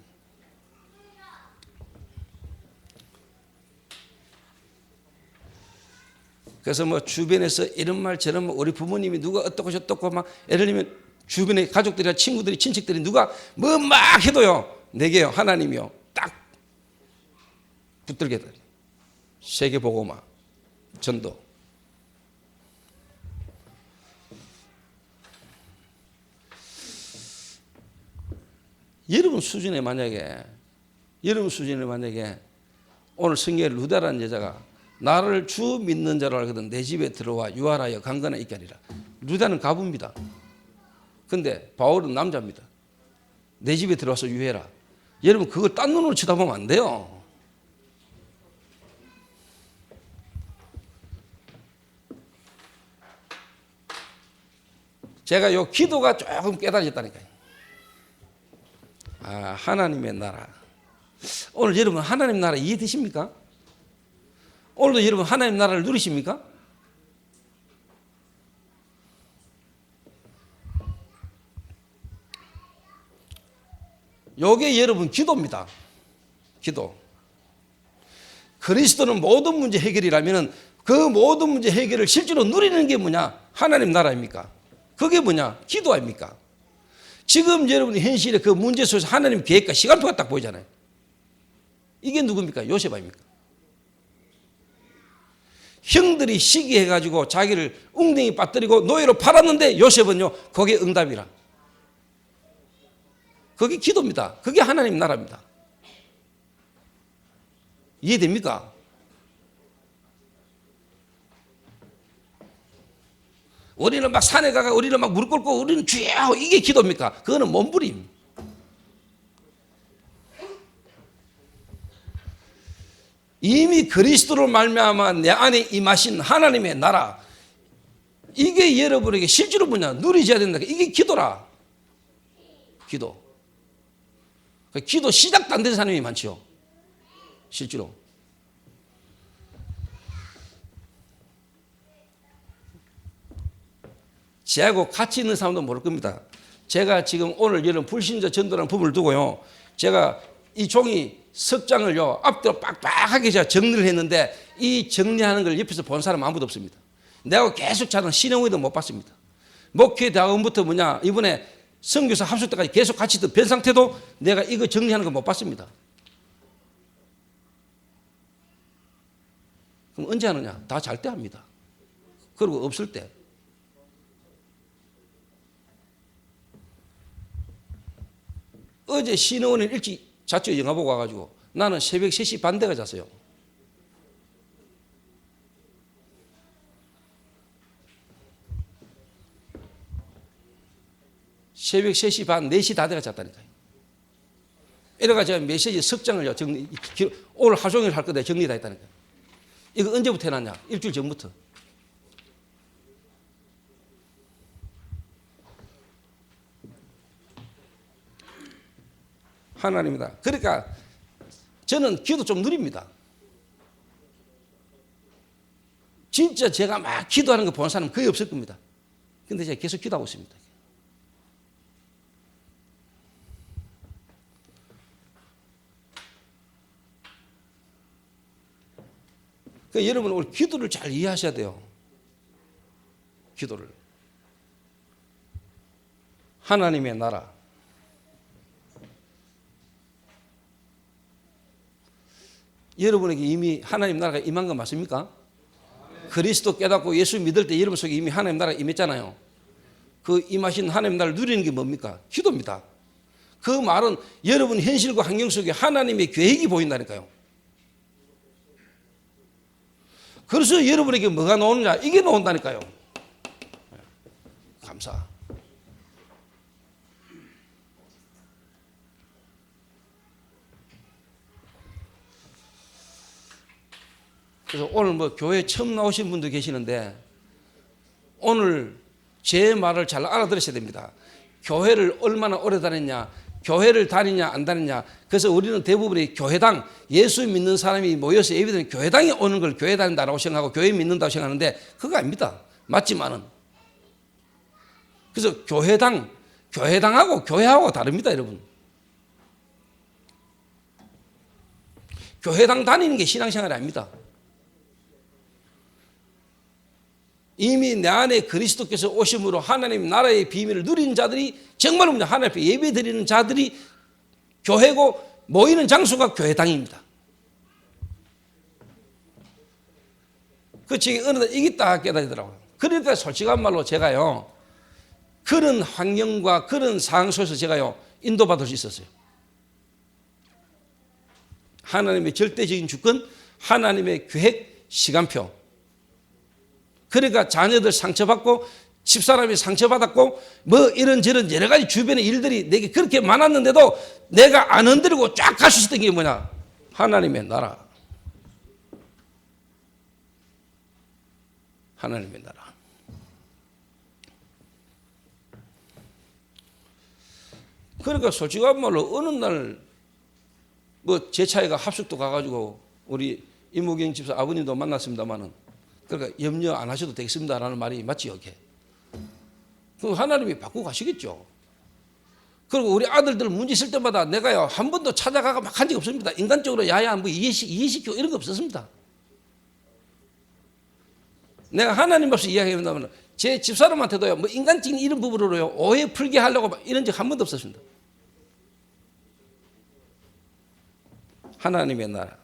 그래서 뭐 주변에서 이런 말 저런 말 우리 부모님이 누가 어떻고 저떻고 막 예를 들면 주변의 가족들이나 친구들이 친척들이 누가 뭐 막 해도요 내게요 하나님이요 딱 붙들게 돼. 세계 복음화, 전도. 여러분 수준에 만약에 오늘 성경에 루다라는 여자가 나를 주 믿는 자로 알거든 내 집에 들어와 유하라여 강건하 있게 하리라. 루다는 가부입니다. 근데 바울은 남자입니다. 내 집에 들어와서 유해라. 여러분 그걸 딴 눈으로 쳐다보면 안 돼요. 제가 요 기도가 조금 깨달아졌다니까요. 아, 하나님의 나라. 오늘 여러분 하나님 나라 이해되십니까? 오늘도 여러분 하나님 나라를 누리십니까? 요게 여러분 기도입니다. 기도. 그리스도는 모든 문제 해결이라면 그 모든 문제 해결을 실제로 누리는 게 뭐냐? 하나님 나라입니까? 그게 뭐냐? 기도 아닙니까? 지금 여러분이 현실의 그 문제 속에서 하나님 계획과 시간표가 딱 보이잖아요. 이게 누굽니까? 요셉 아닙니까? 형들이 시기해가지고 자기를 웅덩이 빠뜨리고 노예로 팔았는데 요셉은요 거기에 응답이라. 그게 기도입니다. 그게 하나님 나라입니다. 이해됩니까? 우리는 막 산에 가가 우리는 막 무릎 꿇고 우리는 주여 이게 기도입니까? 그거는 몸부림. 이미 그리스도로 말미암아 내 안에 임하신 하나님의 나라, 이게 여러분에게 실제로 뭐냐 누리져야 된다. 이게 기도라. 기도. 기도 시작도 안 된 사람이 많죠. 실제로. 저하고 같이 있는 사람도 모를 겁니다. 제가 지금 오늘 이런 불신자 전도라는 부분을 두고요, 제가 이 종이 석 장을요 앞뒤로 빡빡하게 제가 정리를 했는데 이 정리하는 걸 옆에서 본 사람 아무도 없습니다. 내가 계속 자는 신영의도 못 봤습니다. 목회 대학원부터 뭐냐 이번에 선교사 합숙 때까지 계속 같이 있던 변 상태도 내가 이거 정리하는 거 못 봤습니다. 그럼 언제 하느냐? 다 잘 때 합니다. 그리고 없을 때. 어제 신의원은 일찍 잤죠. 영화 보고 와가지고. 나는 새벽 3시 반대가 잤어요. 새벽 3시 반, 4시 다 돼가 잤다니까요. 이래가 제가 메시지 석장을 정리, 오늘 하루 종일 할 거다 정리 다 했다니까요. 이거 언제부터 해놨냐? 일주일 전부터. 하나님이다. 그러니까 저는 기도 좀 느립니다. 진짜 제가 막 기도하는 거 보는 사람은 거의 없을 겁니다. 근데 제가 계속 기도하고 있습니다. 그러니까 여러분 오늘 기도를 잘 이해하셔야 돼요. 기도를. 하나님의 나라. 여러분에게 이미 하나님 나라가 임한 거 맞습니까? 그리스도 깨닫고 예수 믿을 때 여러분 속에 이미 하나님 나라가 임했잖아요. 그 임하신 하나님 나라를 누리는 게 뭡니까? 기도입니다. 그 말은 여러분 현실과 환경 속에 하나님의 계획이 보인다니까요. 그래서 여러분에게 뭐가 나오느냐? 이게 나온다니까요. 감사. 그래서 오늘 뭐 교회 처음 나오신 분도 계시는데 오늘 제 말을 잘 알아들으셔야 됩니다. 교회를 얼마나 오래 다녔냐, 교회를 다니냐 안 다니냐. 그래서 우리는 대부분이 교회당, 예수 믿는 사람이 모여서 예배드리는 교회당에 오는 걸 교회 다닌다라고 생각하고 교회 믿는다고 생각하는데 그거 아닙니다. 맞지만은. 그래서 교회당하고 교회하고 다릅니다, 여러분. 교회당 다니는 게 신앙생활이 아닙니다. 이미 내 안에 그리스도께서 오심으로 하나님 나라의 비밀을 누리는 자들이 정말 하나님 앞에 예배 드리는 자들이 교회고 모이는 장소가 교회당입니다. 그 책이 어느 날 이게 딱 깨달더라고요. 그러니까 솔직한 말로 제가요 그런 환경과 그런 상황 속에서 제가요 인도받을 수 있었어요. 하나님의 절대적인 주권, 하나님의 계획, 시간표. 그러니까 자녀들 상처받고 집사람이 상처받았고 뭐 이런저런 여러 가지 주변의 일들이 내게 그렇게 많았는데도 내가 안 흔들리고 쫙 갈 수 있었던 게 뭐냐? 하나님의 나라. 하나님의 나라. 그러니까 솔직한 말로 어느 날 뭐 제 차이가 합숙도 가가지고 우리 이무경 집사 아버님도 만났습니다만은 그러니까 염려 안 하셔도 되겠습니다라는 말이 맞지요, 이게. 그 하나님이 바꾸고 가시겠죠. 그리고 우리 아들들 문제 있을 때마다 내가요 한 번도 찾아가고 막 한 적이 없습니다. 인간적으로 야야 뭐 이해시키고 이런 거 없었습니다. 내가 하나님 없이 이야기한다면 제 집사람한테도요 뭐 인간적인 이런 부분으로요 오해 풀게 하려고 막 이런 적 한 번도 없었습니다. 하나님의 나라.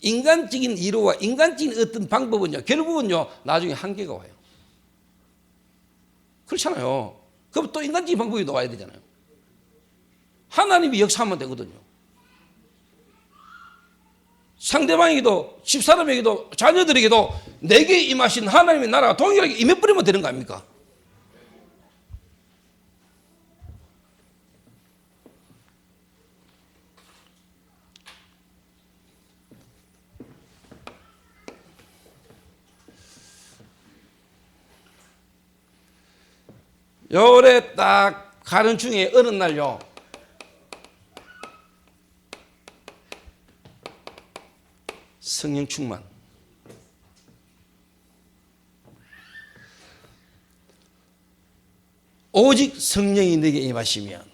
인간적인 이루와 인간적인 어떤 방법은요, 결국은요, 나중에 한계가 와요. 그렇잖아요. 그럼 또 인간적인 방법이 나와야 되잖아요. 하나님이 역사하면 되거든요. 상대방에게도, 집사람에게도, 자녀들에게도 내게 임하신 하나님의 나라가 동일하게 임해버리면 되는 거 아닙니까? 요래 딱 가는 중에 어느 날요, 성령 충만. 오직 성령이 너에게 임하시면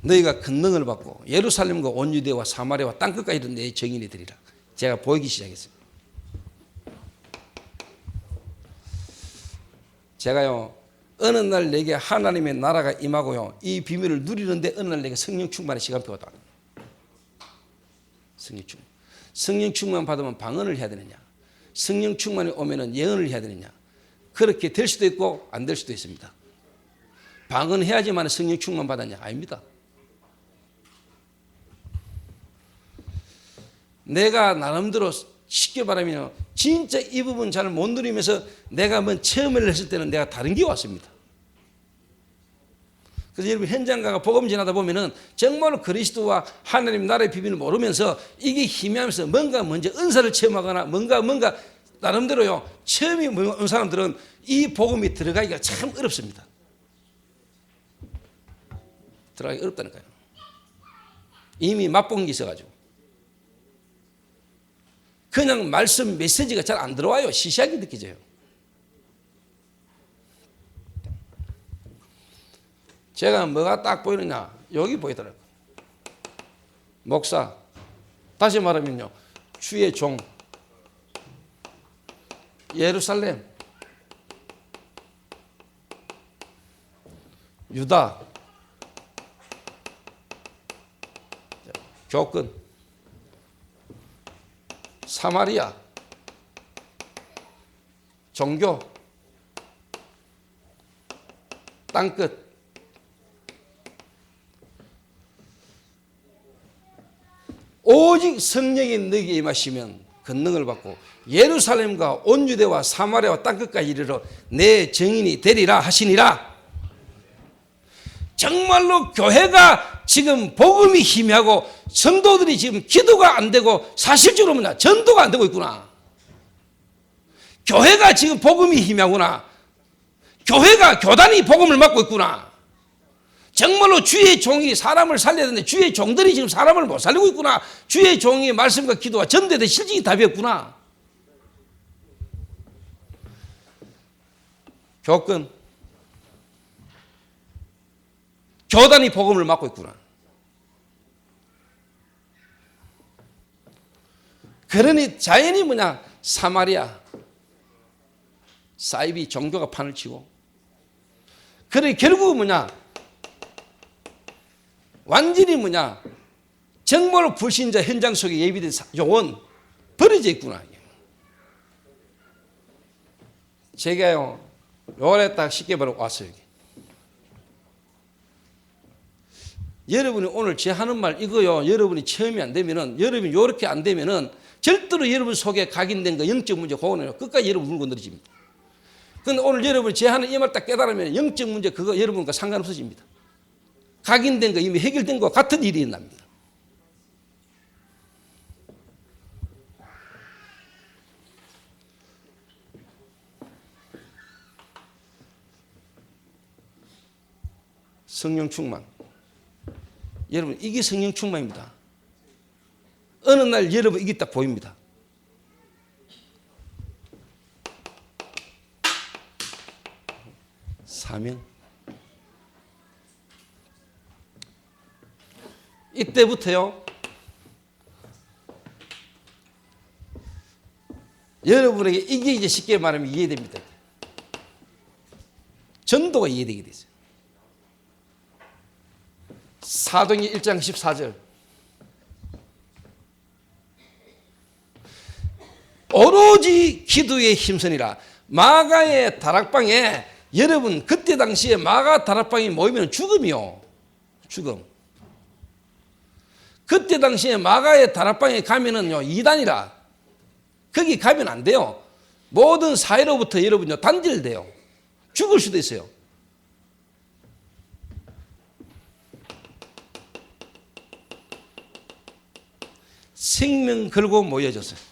너희가 권능을 받고 예루살렘과 온 유대와 사마리아와 땅끝까지 이른 내 증인이 되리라. 제가 보이기 시작했어요. 제가요, 어느 날 내게 하나님의 나라가 임하고요, 이 비밀을 누리는데 어느 날 내게 성령 충만의 시간표가 왔다. 성령 충만. 성령 충만 받으면 방언을 해야 되느냐, 성령 충만이 오면은 예언을 해야 되느냐, 그렇게 될 수도 있고 안 될 수도 있습니다. 방언해야지만 성령 충만 받았냐? 아닙니다. 내가 나름대로 쉽게 말하면 진짜 이 부분 잘 못 누리면서 내가 한번 체험을 했을 때는 내가 다른 게 왔습니다. 그래서 여러분 현장 가가 복음 전하다 보면은 정말로 그리스도와 하나님 나라의 비밀을 모르면서 이게 희미하면서 뭔가 먼저 은사를 체험하거나 뭔가 나름대로요 체험이 온 사람들은 이 복음이 들어가기가 참 어렵습니다. 들어가기 어렵다니까요. 이미 맛본 게 있어가지고 그냥 말씀 메시지가 잘 안 들어와요. 시시하게 느껴져요. 제가 뭐가 딱 보이느냐, 여기 보이더라고요. 목사, 다시 말하면요, 주의 종, 예루살렘, 유다, 교권, 사마리아, 종교, 땅끝, 오직 성령이 너에게 임하시면 권능을 받고 예루살렘과 온 유대와 사마리아와 땅끝까지 이르러 내 증인이 되리라 하시니라. 정말로 교회가 지금 복음이 희미하고 성도들이 지금 기도가 안 되고 사실적으로 뭐냐, 전도가 안 되고 있구나. 교회가 지금 복음이 희미하구나. 교회가 교단이 복음을 맡고 있구나. 정말로 주의 종이 사람을 살려야 되는데 주의 종들이 지금 사람을 못 살리고 있구나. 주의 종의 말씀과 기도와 전도에 대해 실질적인 답이 없구나. 교권, 교단이 복음을 맡고 있구나. 그러니 자연이 뭐냐, 사마리아, 사이비 종교가 판을 치고, 그러니 결국은 뭐냐, 완전히 뭐냐, 정말로 불신자 현장 속에 예비된 영혼 버려져 있구나. 제가요, 요래 딱 쉽게 말하고 왔어요. 여기. 여러분이 오늘 제 하는 말 이거요, 여러분이 체험이 안 되면은, 여러분이 요렇게 안 되면은 절대로 여러분 속에 각인된 거 영적 문제 그거는 끝까지 여러분 물고 늘어집니다. 근데 오늘 여러분이 제 하는 이 말 딱 깨달으면 영적 문제 그거 여러분과 상관없어집니다. 각인된 거 이미 해결된 거 같은 일이 납니다. 성령 충만. 여러분 이게 성령 충만입니다. 어느 날 여러분 이게 딱 보입니다. 사명. 이때부터요, 여러분에게 이게 이제 쉽게 말하면 이해됩니다. 전도가 이해되게 됐어요. 사도행전 1장 14절. 오로지 기도에 힘쓰니라. 마가의 다락방에 여러분 그때 당시에 마가 다락방이 모이면 죽음이요. 죽음. 그때 당시에 마가의 다락방에 가면은요 이단이라. 거기 가면 안 돼요. 모든 사회로부터 여러분요 단절돼요. 죽을 수도 있어요. 생명 걸고 모여졌어요.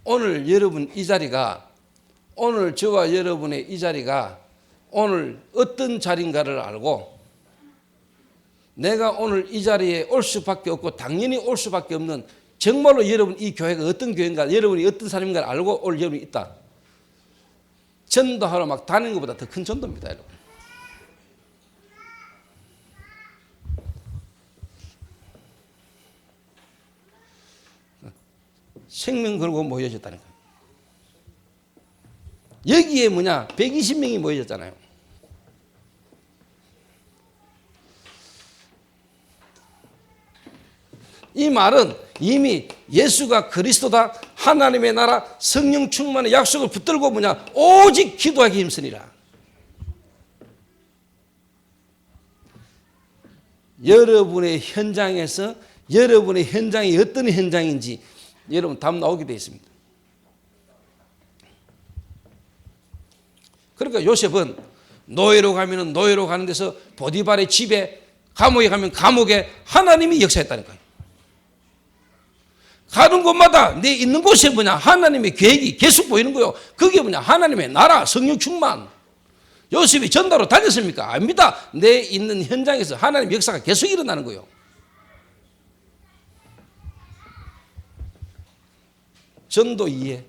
오늘 여러분 이 자리가, 오늘 저와 여러분의 이 자리가 오늘 어떤 자리인가를 알고 내가 오늘 이 자리에 올 수밖에 없고 당연히 올 수밖에 없는, 정말로 여러분 이 교회가 어떤 교회인가, 여러분이 어떤 사람인가를 알고 올 여러분이 있다. 전도하러 막 다니는 것보다 더 큰 전도입니다, 여러분. 생명 걸고 모여졌다는 거예요. 여기에 120명이 모여졌잖아요. 이 말은 이미 예수가 그리스도다, 하나님의 나라, 성령 충만의 약속을 붙들고 오직 기도하기 힘쓰니라. 여러분의 현장에서 여러분의 현장이 어떤 현장인지 여러분 답 나오게 되어 있습니다. 그러니까 요셉은 노예로 가면 노예로 가는 데서 보디발의 집에, 감옥에 가면 감옥에 하나님이 역사했다는 거예요. 가는 곳마다 내 있는 곳에 하나님의 계획이 계속 보이는 거예요. 그게 하나님의 나라, 성령 충만. 요셉이 전도로 다녔습니까? 아닙니다. 내 있는 현장에서 하나님의 역사가 계속 일어나는 거예요. 전도 이해.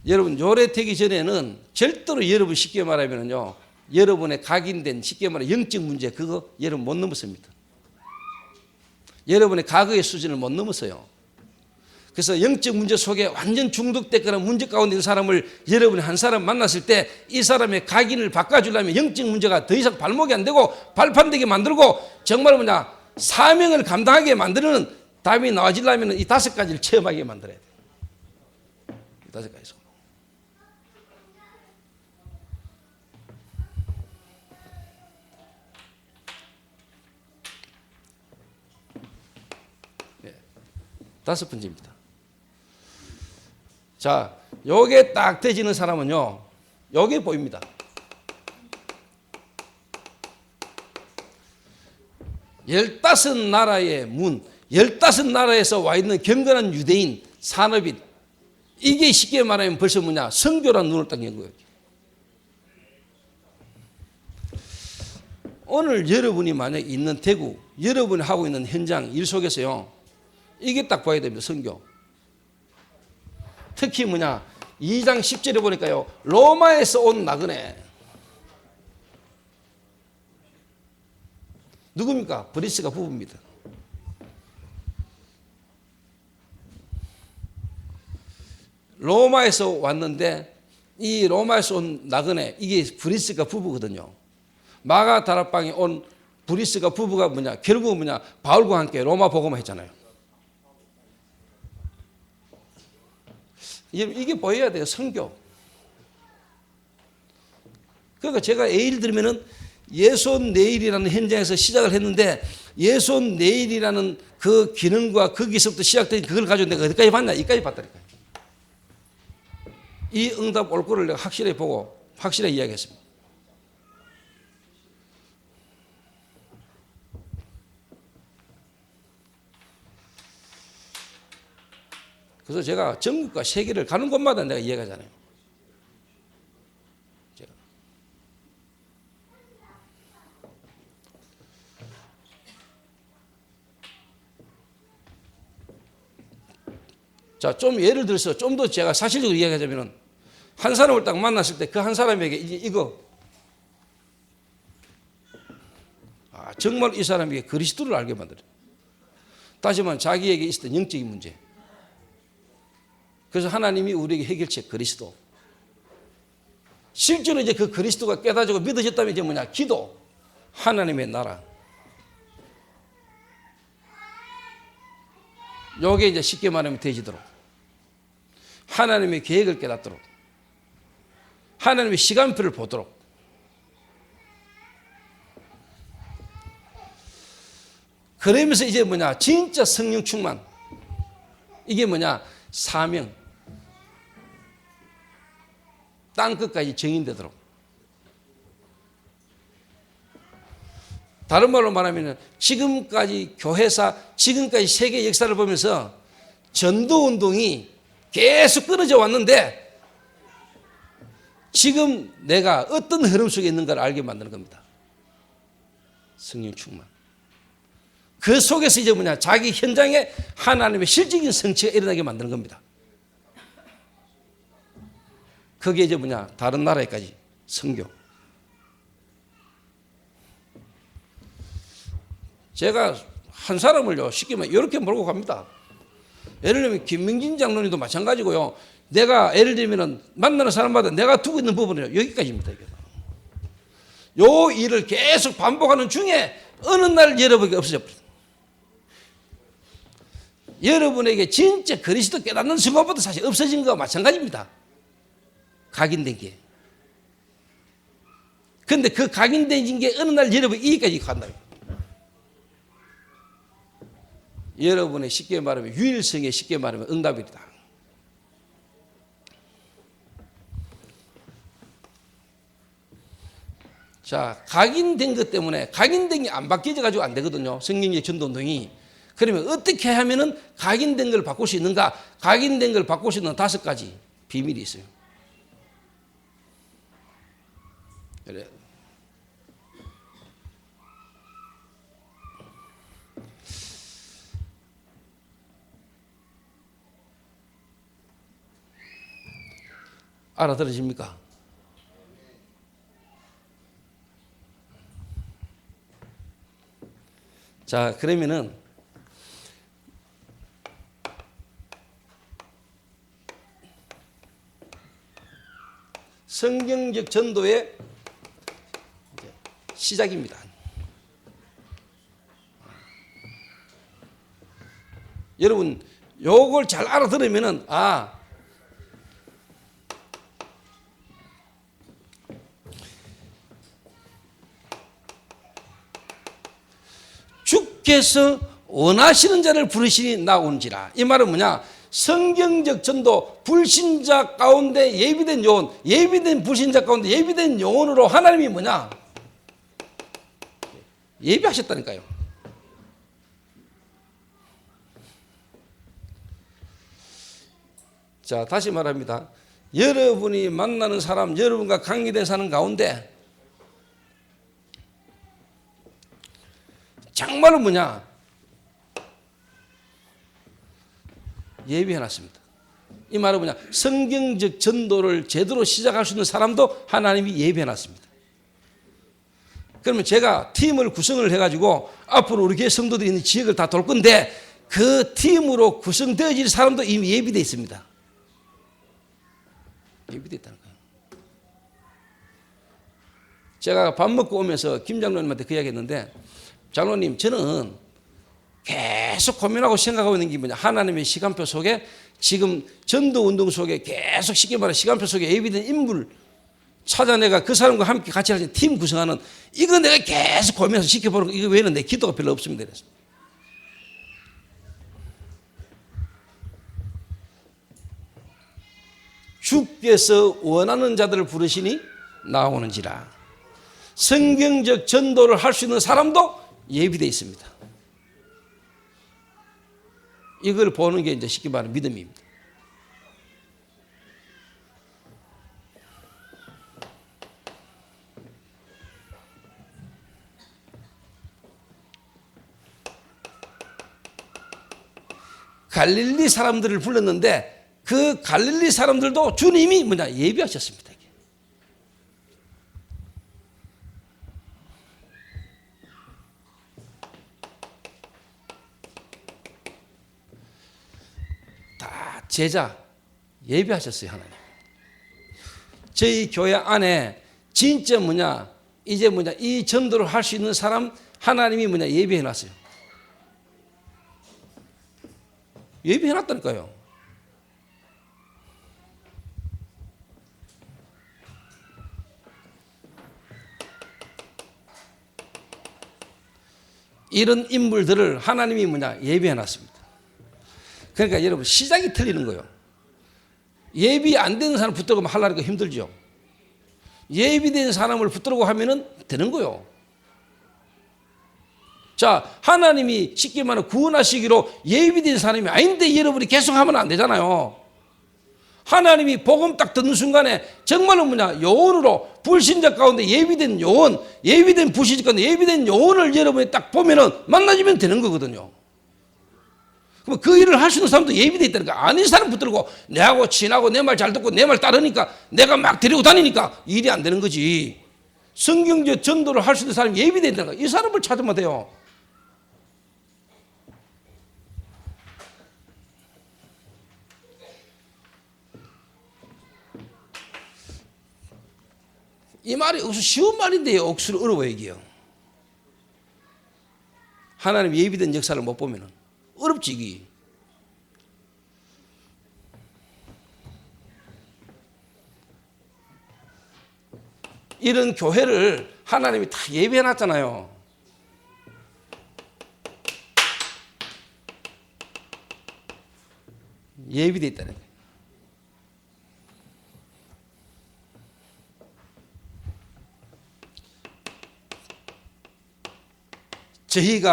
여러분 요래 되기 전에는 절대로 여러분 쉽게 말하면요, 여러분의 각인된 쉽게 말해 영적 문제 그거 여러분 못 넘었습니다. 여러분의 과거의 수준을 못 넘었어요. 그래서 영적 문제 속에 완전 중독됐거나 문제 가운데 있는 사람을 여러분이 한 사람 만났을 때 이 사람의 각인을 바꿔주려면 영적 문제가 더 이상 발목이 안 되고 발판되게 만들고 정말 사명을 감당하게 만드는 답이 나와지려면 이 5가지를 체험하게 만들어야 돼요. 이 5가지. 네. 5번째입니다. 자, 요게 딱 되지는 사람은요, 요게 보입니다. 15나라의 문, 15나라에서 와 있는 경건한 유대인, 산업인, 이게 쉽게 말하면 벌써 선교란 눈을 딱 연 거예요. 오늘 여러분이 만약 있는 대구, 여러분이 하고 있는 현장, 일 속에서요, 이게 딱 봐야 됩니다, 선교. 특히 2장 10절에 보니까요, 로마에서 온 나그네. 누굽니까? 브리스가 부부입니다. 로마에서 왔는데 이 로마에서 온 나그네, 이게 브리스가 부부거든요. 마가 다락방에 온 브리스가 부부가 결국 바울과 함께 로마 복음을 했잖아요. 이게 보여야 돼요, 선교. 그러니까 제가 예를 들면은 예손 내일이라는 현장에서 시작을 했는데, 예손 내일이라는 그 기능과 거기서부터 시작된 그걸 가지고 내가 어디까지 봤냐, 이까지 봤다니까요. 이 응답 올 거를 내가 확실히 보고 확실히 이야기했습니다. 그래서 제가 전국과 세계를 가는 곳마다 내가 이야기하잖아요. 제가. 자, 좀 예를 들어서 좀 더 제가 사실적으로 이야기하자면, 한 사람을 딱 만났을 때 그 한 사람에게 이거 정말 이 사람에게 그리스도를 알게 만들어요. 다시 말하면 자기에게 있었던 영적인 문제. 그래서 하나님이 우리에게 해결책 그리스도. 실제로 이제 그 그리스도가 깨닫고 믿어졌다면 이제 뭐냐? 기도, 하나님의 나라. 요게 이제 쉽게 말하면 되지도록, 하나님의 계획을 깨닫도록, 하나님의 시간표를 보도록. 그러면서 이제 뭐냐? 진짜 성령 충만. 이게 뭐냐? 사명. 땅 끝까지 정인되도록. 다른 말로 말하면 지금까지 교회사, 지금까지 세계 역사를 보면서 전도운동이 계속 끊어져 왔는데 지금 내가 어떤 흐름 속에 있는가를 알게 만드는 겁니다. 성령 충만. 그 속에서 이제 뭐냐? 자기 현장에 하나님의 실질적인 성취가 일어나게 만드는 겁니다. 그게 이제 뭐냐? 다른 나라에까지 선교. 제가 한 사람을요, 쉽게 말하면 이렇게 몰고 갑니다. 예를 들면 김명진 장로님도 마찬가지고요. 내가 예를 들면 만나는 사람마다 내가 두고 있는 부분은 여기까지입니다. 요 일을 계속 반복하는 중에 어느 날 여러분에게 없어져 버립니다. 여러분에게 진짜 그리스도 깨닫는 순간부터 사실 없어진 거와 마찬가지입니다. 각인된 게. 그런데 그 각인된 게 어느 날 여러분 이기까지 간다. 여러분의 쉽게 말하면 유일성에 쉽게 말하면 응답이다. 자, 각인된 것 때문에 각인된 게 안 바뀌어져 가지고 안 되거든요. 성경적 전도운동이. 그러면 어떻게 하면은 각인된 걸 바꿀 수 있는가? 각인된 걸 바꿀 수 있는 5가지 비밀이 있어요. 그래. 알아들으십니까? 자, 그러면은 성경적 전도의 시작입니다. 여러분, 요걸 잘 알아들으면은 주께서 원하시는 자를 부르시니 나온지라. 이 말은 뭐냐? 성경적 전도, 불신자 가운데 예비된 요원, 예비된 불신자 가운데 예비된 요원으로 하나님이 뭐냐? 예비하셨다니까요. 자, 다시 말합니다. 여러분이 만나는 사람, 여러분과 관계된 사람 가운데 정말로 뭐냐? 예비해놨습니다. 이 말은 뭐냐? 성경적 전도를 제대로 시작할 수 있는 사람도 하나님이 예비해놨습니다. 그러면 제가 팀을 구성을 해가지고 앞으로 우리 교회 성도들이 있는 지역을 다 돌 건데 그 팀으로 구성되어질 사람도 이미 예비되어 있습니다. 예비되어 있다는 거예요. 제가 밥 먹고 오면서 김 장로님한테 그 이야기 했는데, 장로님, 저는 계속 고민하고 생각하고 있는 게 뭐냐? 하나님의 시간표 속에 지금 전도운동 속에 계속 쉽게 말해 시간표 속에 예비된 인물 찾아내가 그 사람과 함께 같이 하는 팀 구성하는, 이거 내가 계속 고민해서 지켜보는 거, 이거 외에는 내 기도가 별로 없습니다. 그래서 주께서 원하는 자들을 부르시니 나오는지라. 성경적 전도를 할 수 있는 사람도 예비되어 있습니다. 이걸 보는 게 이제 쉽게 말하면 믿음입니다. 갈릴리 사람들을 불렀는데 그 갈릴리 사람들도 주님이 뭐냐? 예비하셨습니다. 제자 예비하셨어요. 하나님. 저희 교회 안에 진짜 이제 이 전도를 할 수 있는 사람 하나님이 예비해 놨어요. 예비해 놨다니까요. 이런 인물들을 하나님이 예비해 놨습니다. 그러니까 여러분 시작이 틀리는 거예요. 예비 안 되는 사람 붙들고 하려니까 힘들죠. 예비된 사람을 붙들고 하면은 되는 거예요. 자, 하나님이 쉽게 말하면 구원하시기로 예비된 사람이 아닌데 여러분이 계속 하면 안 되잖아요. 하나님이 복음 딱 듣는 순간에 정말로 요원으로 불신자 가운데 예비된 요원, 예비된 불신자 가운데 예비된 요원을 여러분이 딱 보면은 만나주면 되는 거거든요. 그럼 그 일을 할 수 있는 사람도 예비되어 있다니까. 아닌 사람 붙들고 내하고 친하고 내 말 잘 듣고 내 말 따르니까 내가 막 데리고 다니니까 일이 안 되는 거지. 성경적 전도를 할 수 있는 사람이 예비되어 있다니까. 이 사람을 찾으면 돼요. 이 말이 억수 쉬운 말인데요. 억수로 어려워 이게요. 하나님 예비된 역사를 못 보면은 어렵지 이게. 이런 교회를 하나님이 다 예비해 놨잖아요. 예비돼 있다는 거예요.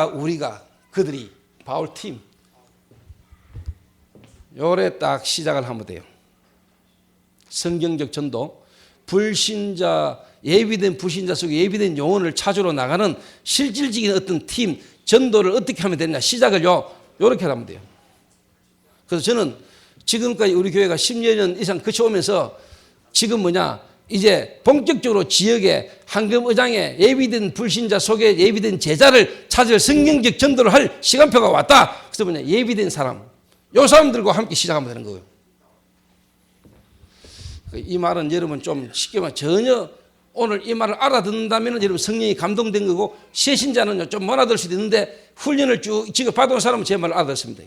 우리가 그들이 바울 팀 요래 딱 시작을 하면 돼요. 성경적 전도, 불신자 예비된 불신자 속에 예비된 영혼을 찾으러 나가는 실질적인 어떤 팀 전도를 어떻게 하면 되냐 시작을요 요렇게 하면 돼요. 그래서 저는 지금까지 우리 교회가 10여 년 이상 거쳐오면서 지금 이제 본격적으로 지역에 황금의장에 예비된 불신자 속에 예비된 제자를 찾을 성경적 전도를 할 시간표가 왔다. 그래서 예비된 사람, 요 사람들과 함께 시작하면 되는 거예요. 이 말은 여러분 좀 쉽게 말하면 전혀 오늘 이 말을 알아듣는다면 여러분 성령이 감동된 거고 새신자는 좀 못 알아들 수도 있는데 훈련을 쭉 지금 받아온 사람은 제 말을 알아듣습니다.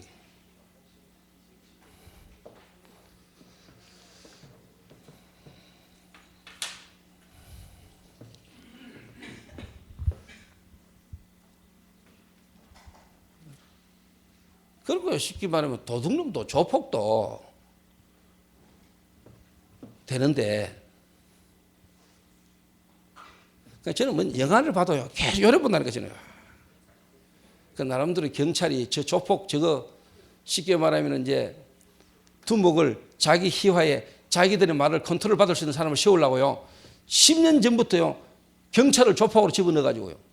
그리고 쉽게 말하면 도둑놈도 조폭도 되는데 저는 영화를 봐도요 계속 요래 본다니까 저는. 그 나름대로 경찰이 저 조폭 저거 쉽게 말하면 이제 두목을 자기 희화에 자기들의 말을 컨트롤 받을 수 있는 사람을 세우려고요 10년 전부터요 경찰을 조폭으로 집어넣어 가지고요.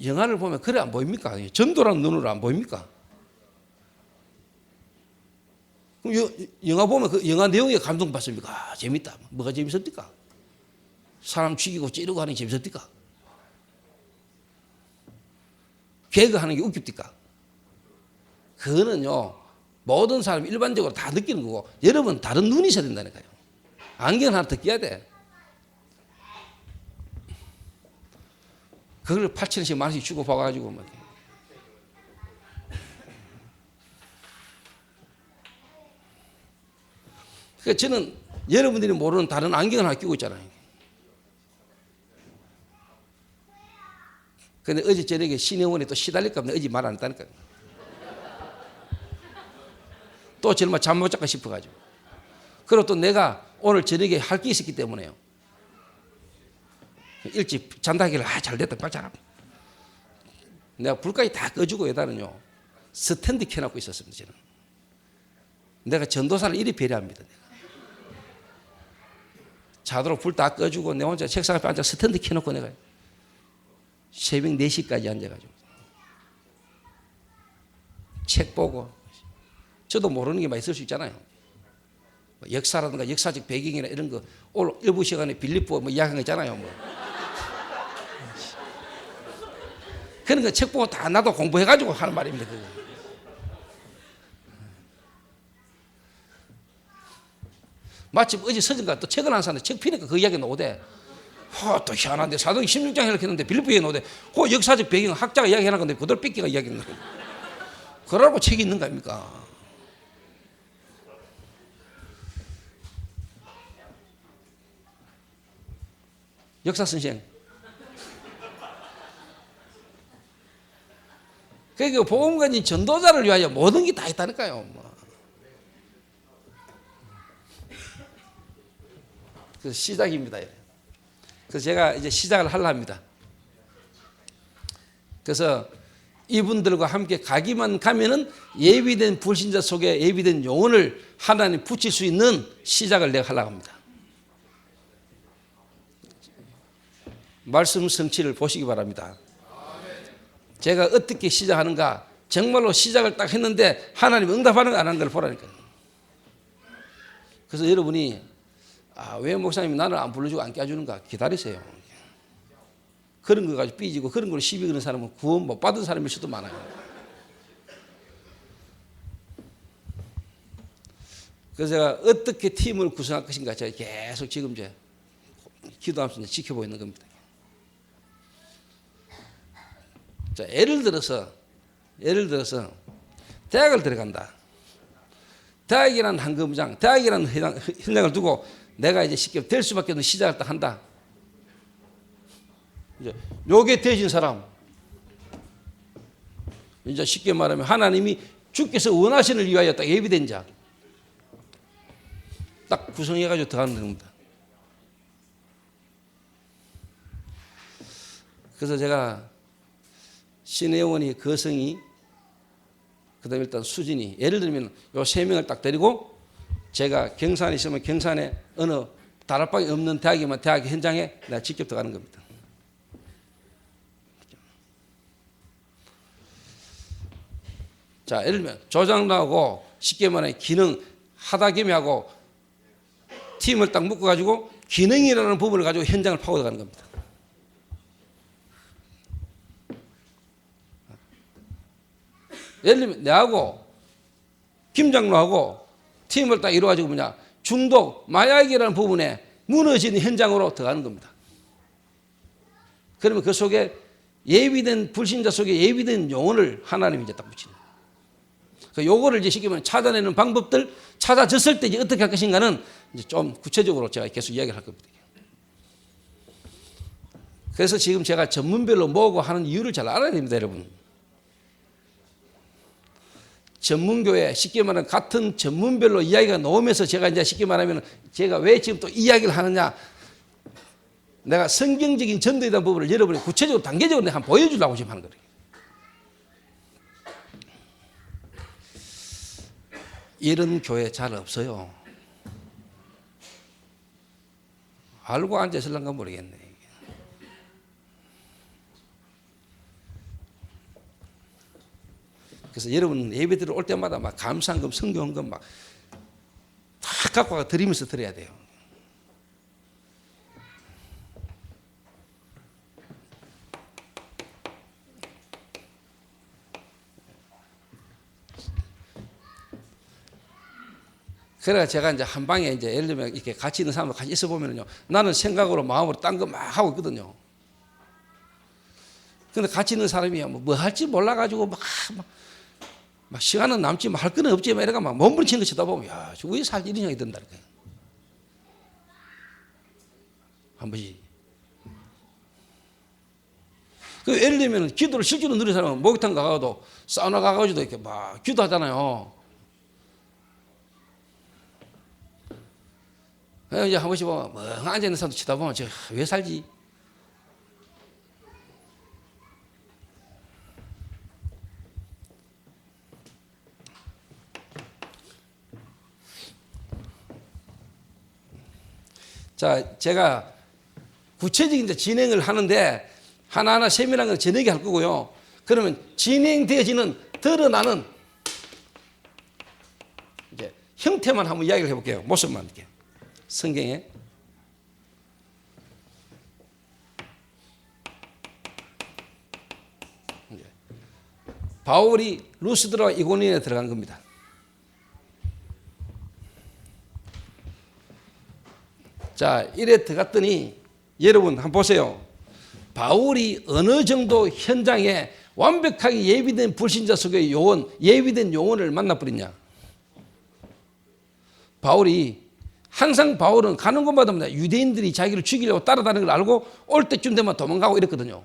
영화를 보면 그래 안 보입니까? 전도라는 눈으로 안 보입니까? 그럼 영화 보면 그 영화 내용에 감동받습니까? 재밌다. 뭐가 재밌습니까? 사람 죽이고 찌르고 하는 게 재밌습니까? 개그하는 게 웃깁니까? 그거는요 모든 사람이 일반적으로 다 느끼는 거고 여러분 다른 눈이 있어야 된다니까요. 안경 하나 더 끼야 돼. 그걸 8,000원씩 만원씩 주고 봐가지고 그러니까 저는 여러분들이 모르는 다른 안경을 하나 끼고 있잖아요. 근데 어제 저녁에 신영원에 또 시달릴까 봐 어제 말 안 했다니까요. 또 정말 잠 못 잘까 싶어가지고. 그리고 또 내가 오늘 저녁에 할 게 있었기 때문에요. 일찍 잔다기를 잘 됐다 빨리 자라. 내가 불까지 다 꺼주고 여다는요 스탠드 켜놓고 있었습니다. 저는 내가 전도사를 이리 배려합니다. 내가. 자도록 불 다 꺼주고 내 혼자 책상 앞에 앉아 스탠드 켜놓고 내가 새벽 4시까지 앉아가지고 책 보고 저도 모르는 게 많이 있을 수 있잖아요. 역사라든가 역사적 배경이나 이런 거 오늘 일부 시간에 빌립보 이야기한 거 있잖아요. 그러니까 책 보고 다 나도 공부해가지고 하는 말입니다. 그거. 마침 어제 서점가 또 책을 안 샀는데 책 피니까 그 이야기 나오대. 또 희한한데 사도행 16장 해석했는데 빌립보에 나오대. 그 역사적 배경 학자가 이야기하는 건데 그대로 삐끼가 이야기하는 거예요. 그러고 책이 있는 거 아닙니까? 역사 선생. 그러니까 복음 가진 전도자를 위하여 모든 게 다 있다니까요. 그 시작입니다. 그래서 제가 이제 시작을 하려 합니다. 그래서 이분들과 함께 가기만 가면은 예비된 불신자 속에 예비된 영혼을 하나님 붙일 수 있는 시작을 내가 하려고 합니다. 말씀 성취를 보시기 바랍니다. 제가 어떻게 시작하는가, 정말로 시작을 딱 했는데 하나님 응답하는 거 안 하는 걸 보라니까요. 그래서 여러분이 왜 목사님이 나를 안 불러주고 안 껴주는가 기다리세요. 그런 거 가지고 삐지고 그런 걸 시비 거는 사람은 구원 못 받은 사람일 수도 많아요. 그래서 제가 어떻게 팀을 구성할 것인가 제가 계속 지금 이제 기도하면서 지켜보고 있는 겁니다. 자, 예를 들어서 대학을 들어간다. 대학이라는 한 검장, 대학이라는 현장을 두고 내가 이제 쉽게 될 수밖에 없는 시작을 딱 한다. 이제 요게 되신 사람, 이제 쉽게 말하면 하나님이 주께서 원하시는 위하여 딱 예비된 자, 딱 구성해가지고 들어가는 겁니다. 그래서 제가 신의 영혼이 거성이 그다음에 일단 수진이 예를 들면 요 세 명을 딱 데리고 제가 경산에 있으면 경산에 어느 다락방이 없는 대학이면 대학 현장에 내가 직접 들어가는 겁니다. 자, 예를 들면 조장로하고 쉽게 말해 기능 하다겸이하고 팀을 딱 묶어가지고 기능이라는 부분을 가지고 현장을 파고 들어가는 겁니다. 예를 들면 내하고 김장로하고 팀을 딱 이루어가지고 뭐냐 중독 마약이라는 부분에 무너지는 현장으로 들어가는 겁니다. 그러면 그 속에 예비된 불신자 속에 예비된 영혼을 하나님이 이제 딱 붙이는 거예요. 그 요거를 이제 쉽게 말하면 찾아내는 방법들 찾아졌을 때 이제 어떻게 할 것인가는 이제 좀 구체적으로 제가 계속 이야기를 할 겁니다. 그래서 지금 제가 전문별로 모으고 하는 이유를 잘 알아야 됩니다, 여러분. 전문교회 쉽게 말하면 같은 전문별로 이야기가 나오면서 제가 이제 쉽게 말하면 제가 왜 지금 또 이야기를 하느냐, 내가 성경적인 전도에 대한 부분을 여러분이 구체적으로 단계적으로 내가 한번 보여주려고 지금 하는 거예요. 이런 교회 잘 없어요. 알고 앉아있을런가 모르겠네. 그래서 여러분 예배 들어올 때마다 막 감사한금, 성경금 막 다 갖고 와 드리면서 드려야 돼요. 그래가 제가 이제 한 방에 이제 예를 들면 이렇게 같이 있는 사람과 같이 있어 보면요, 나는 생각으로 마음으로 딴 거 막 하고 있거든요. 근데 같이 있는 사람이 뭐 할지 몰라가지고 막 시간은 남지 할 건 없지 막 이래가 막 몸부림치는 거 쳐다보면 야, 저 왜 살지 이런 생각이 든다는 거예요. 한 번씩. 그 예를 들면 기도를 실제로 누리는 사람은 목욕탕 가가도 사우나 가가지고 이렇게 막 기도하잖아요. 이제 한 번씩 보면 멍 앉아있는 사람도 쳐다보면 저 왜 살지? 자, 제가 구체적인 진행을 하는데 하나하나 세밀한 건 저녁에 할 거고요. 그러면 진행되어지는 드러나는 이제 형태만 한번 이야기를 해볼게요. 모습만 이렇게 성경에. 바울이 루스드라와 이고니온에 들어간 겁니다. 자, 이래 들어갔더니 여러분 한번 보세요. 바울이 어느 정도 현장에 완벽하게 예비된 불신자 속의 요원, 예비된 요원을 만나버렸냐. 바울이 항상 바울은 가는 곳마다 유대인들이 자기를 죽이려고 따라다니는 걸 알고 올 때쯤 되면 도망가고 이랬거든요.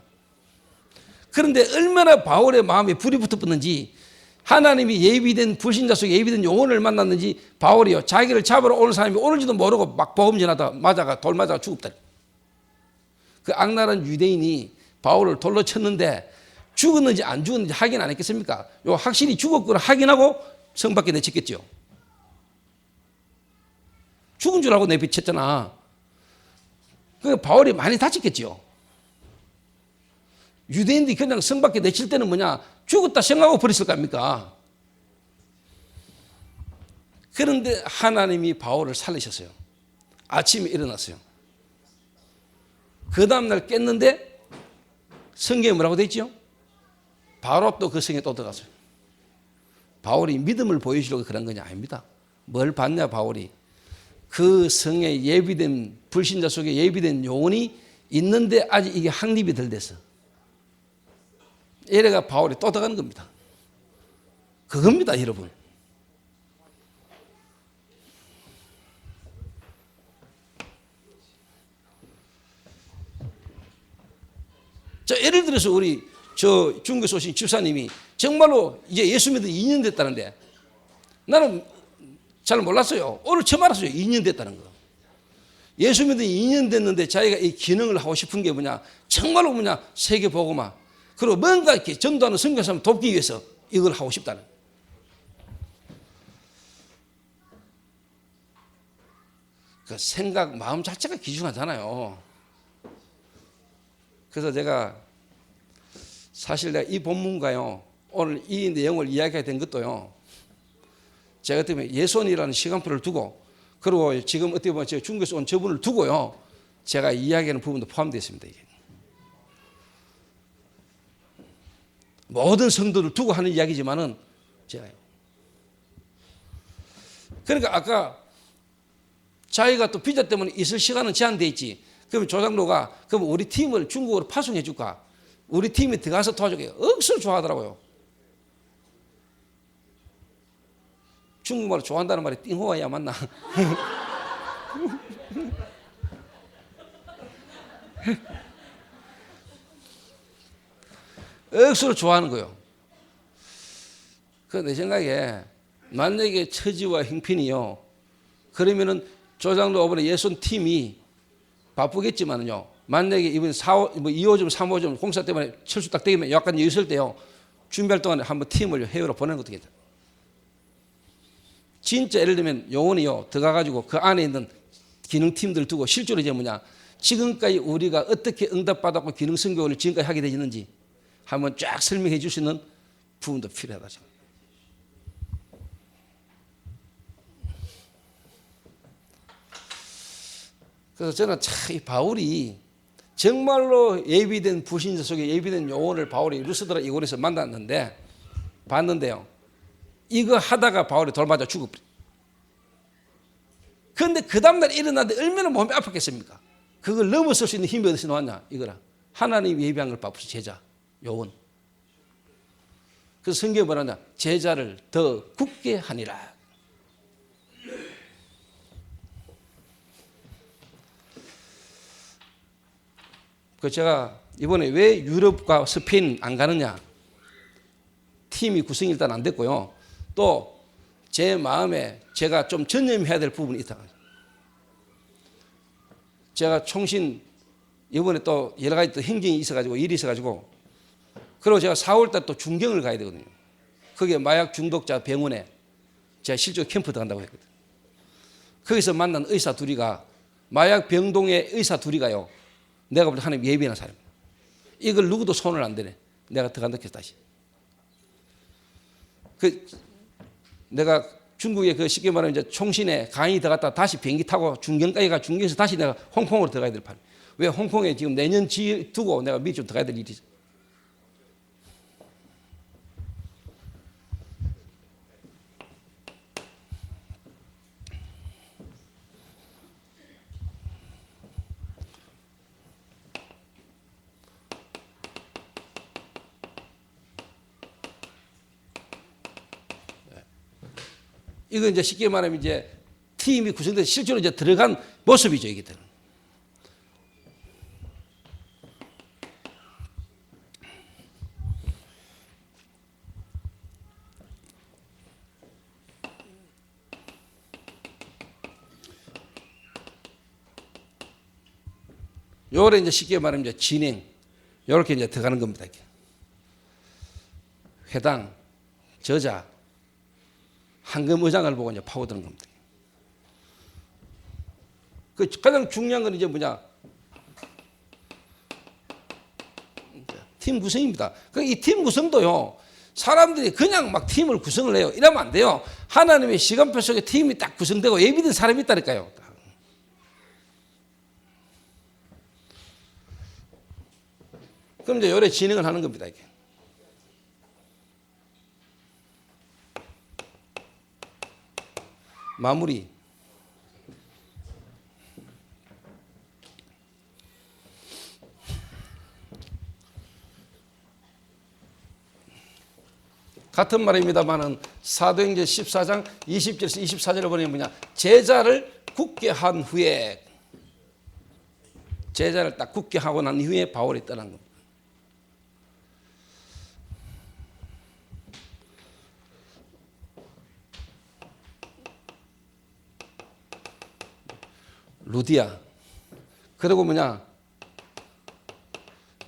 그런데 얼마나 바울의 마음에 불이 붙었는지, 하나님이 예비된 불신자 속에 예비된 영혼을 만났는지, 바울이요 자기를 잡으러 오는 사람이 오는지도 모르고 막 보험전하다 돌 맞아가 죽었다. 그 악랄한 유대인이 바울을 돌로 쳤는데 죽었는지 안 죽었는지 확인 안 했겠습니까? 요 확실히 죽었구나 확인하고 성 밖에 내쳤겠죠. 죽은 줄 알고 내비쳤잖아. 그 바울이 많이 다쳤겠죠. 유대인들이 그냥 성 밖에 내칠 때는 뭐냐, 죽었다 생각하고 버렸을 거 아닙니까? 그런데 하나님이 바울을 살리셨어요. 아침에 일어났어요. 그 다음날 깼는데 성경에 뭐라고 돼 있죠? 바로 또 그 성에 또 들어갔어요. 바울이 믿음을 보여주려고 그런 거냐? 아닙니다. 뭘 봤냐 바울이? 그 성에 예비된 불신자 속에 예비된 영혼이 있는데 아직 이게 확립이 덜 됐어. 이래가 바울이 또 들어가는 겁니다. 그겁니다, 여러분. 자, 예를 들어서 우리 중국에서 오신 집사님이 정말로 이제 예수 믿은 2년 됐다는데, 나는 잘 몰랐어요. 오늘 처음 알았어요. 2년 됐다는 거. 예수 믿은 2년 됐는데 자기가 이 기능을 하고 싶은 게 뭐냐, 정말로 뭐냐, 세계 복음화, 그리고 뭔가 이렇게 전도하는 선교사람 돕기 위해서 이걸 하고 싶다는. 그 생각, 마음 자체가 귀중하잖아요. 그래서 제가 사실 내가 이 본문과요, 오늘 이 내용을 이야기하게 된 것도요, 제가 때문에 예손이라는 시간표를 두고, 그리고 지금 어떻게 보면 제가 중국에서 온 저분을 두고요, 제가 이야기하는 부분도 포함되어 있습니다. 이게. 모든 성도를 두고 하는 이야기지만은 제가요. 그러니까 아까 자기가 또 비자 때문에 있을 시간은 제한되어 있지. 그럼 조장로가 그럼 우리 팀을 중국으로 파송해 줄까? 우리 팀이 들어가서 도와줄게요. 억수로 좋아하더라고요. 중국말로 좋아한다는 말이 띵호와야 맞나? 억수로 좋아하는 거예요. 그 내 생각에 만약에 처지와 형편이요, 그러면은 조장로 어머니 예손 팀이 바쁘겠지만은요, 만약에 이번 2호점, 3호점 공사 때문에 철수 딱 되면 약간 여유 있을 때요, 준비할 동안에 한번 팀을 해외로 보내는 것도 괜찮아요. 진짜 예를 들면 영혼이요 들어가가지고 그 안에 있는 기능팀들 두고 실제로 이제 뭐냐, 지금까지 우리가 어떻게 응답받았고 기능 선교를 지금까지 하게 되었는지 한번 쫙 설명해 줄 수 있는 부분도 필요하다. 그래서 저는 참 이 바울이 정말로 예비된 불신자 속에 예비된 영혼을 바울이 루스드라 이고니온에서 만났는데, 봤는데요, 이거 하다가 바울이 돌 맞아 죽어버려. 그런데 그 다음날 일어나는데 얼마나 몸이 아팠겠습니까? 그걸 넘어설 수 있는 힘이 어디서 나왔냐? 이거라. 하나님이 예비한 걸 바쁘시 제자, 요원. 그래서 성경에 뭐라냐? 제자를 더 굳게 하니라. 그 제가 이번에 왜 유럽과 스페인 안 가느냐? 팀이 구성이 일단 안 됐고요. 또 제 마음에 제가 좀 전념해야 될 부분이 있다. 제가 총신 이번에 또 여러 가지 또 행정이 있어가지고 일이 있어가지고, 그리고 제가 4월달 또 중경을 가야 되거든요. 거기에 마약 중독자 병원에 제가 실제로 캠프 들어간다고 했거든요. 거기서 만난 의사 둘이가, 마약 병동의 의사 둘이가요, 내가 볼 때 하나님 예비한 사람이에요. 이걸 누구도 손을 안 대네. 내가 들어간다 해서 다시. 내가 중국에 그 쉽게 말하면 이제 총신에 강의 들어갔다 다시 비행기 타고 중경까지 가, 중경에서 다시 내가 홍콩으로 들어가야 될 판이에요. 왜 홍콩에 지금 내년 두고 내가 미국 들어가야 될 일이 있어요. 이거 이제 쉽게 말하면 이제 팀이 구성돼서 실제로 이제 들어간 모습이죠, 이게들. 요래 이제 쉽게 말하면 이제 진행, 요렇게 이제 들어가는 겁니다. 이렇게. 회당, 저자, 황금의장을 보고 이제 파고드는 겁니다. 그 가장 중요한 건 이제 뭐냐? 팀 구성입니다. 이 팀 구성도요, 사람들이 그냥 막 팀을 구성을 해요. 이러면 안 돼요. 하나님의 시간표 속에 팀이 딱 구성되고 예비된 사람이 있다니까요. 그럼 이제 요래 진행을 하는 겁니다, 이게. 마무리. 같은 말입니다만은 사도행전 14장 20절에서 24절을 보면 뭐냐? 제자를 굳게 한 후에, 제자를 딱 굳게 하고 난 후에 바울이 떠난 겁니다. 루디아, 그리고 뭐냐?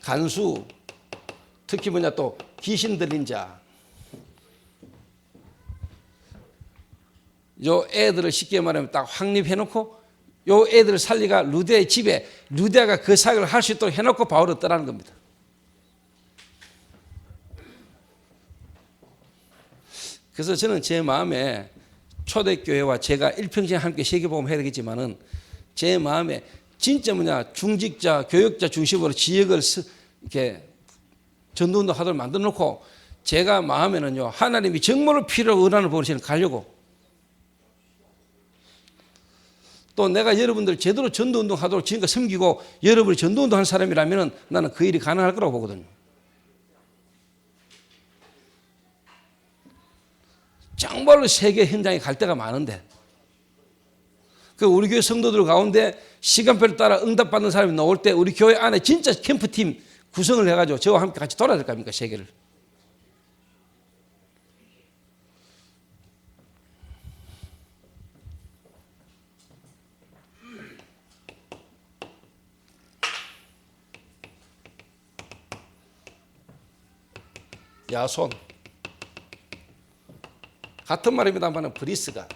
간수, 특히 뭐냐 또 귀신 들린 자. 요 애들을 쉽게 말하면 딱 확립해놓고 요 애들을 살리가 루디아의 집에 루디아가 그 사역을 할 수 있도록 해놓고 바울을 떠나는 겁니다. 그래서 저는 제 마음에 초대교회와 제가 일평생 함께 세계복음 해야 되겠지만은 제 마음에 진짜 뭐냐 중직자, 교역자 중심으로 지역을 이렇게 전도운동 하도록 만들어 놓고 제가 마음에는요 하나님이 정말로 필요하고 은혜를 보시는 가려고 또 내가 여러분들 제대로 전도운동 하도록 지금까지 섬기고 여러분이 전도운동 한 사람이라면 나는 그 일이 가능할 거라고 보거든요. 정말로 세계 현장에 갈 때가 많은데 그 우리 교회 성도들 가운데 시간표를 따라 응답받는 사람이 나올 때 우리 교회 안에 진짜 캠프팀 구성을 해가지고 저와 함께 같이 돌아야 될 거 아닙니까, 세계를. 야손. 같은 말입니다만 브리스가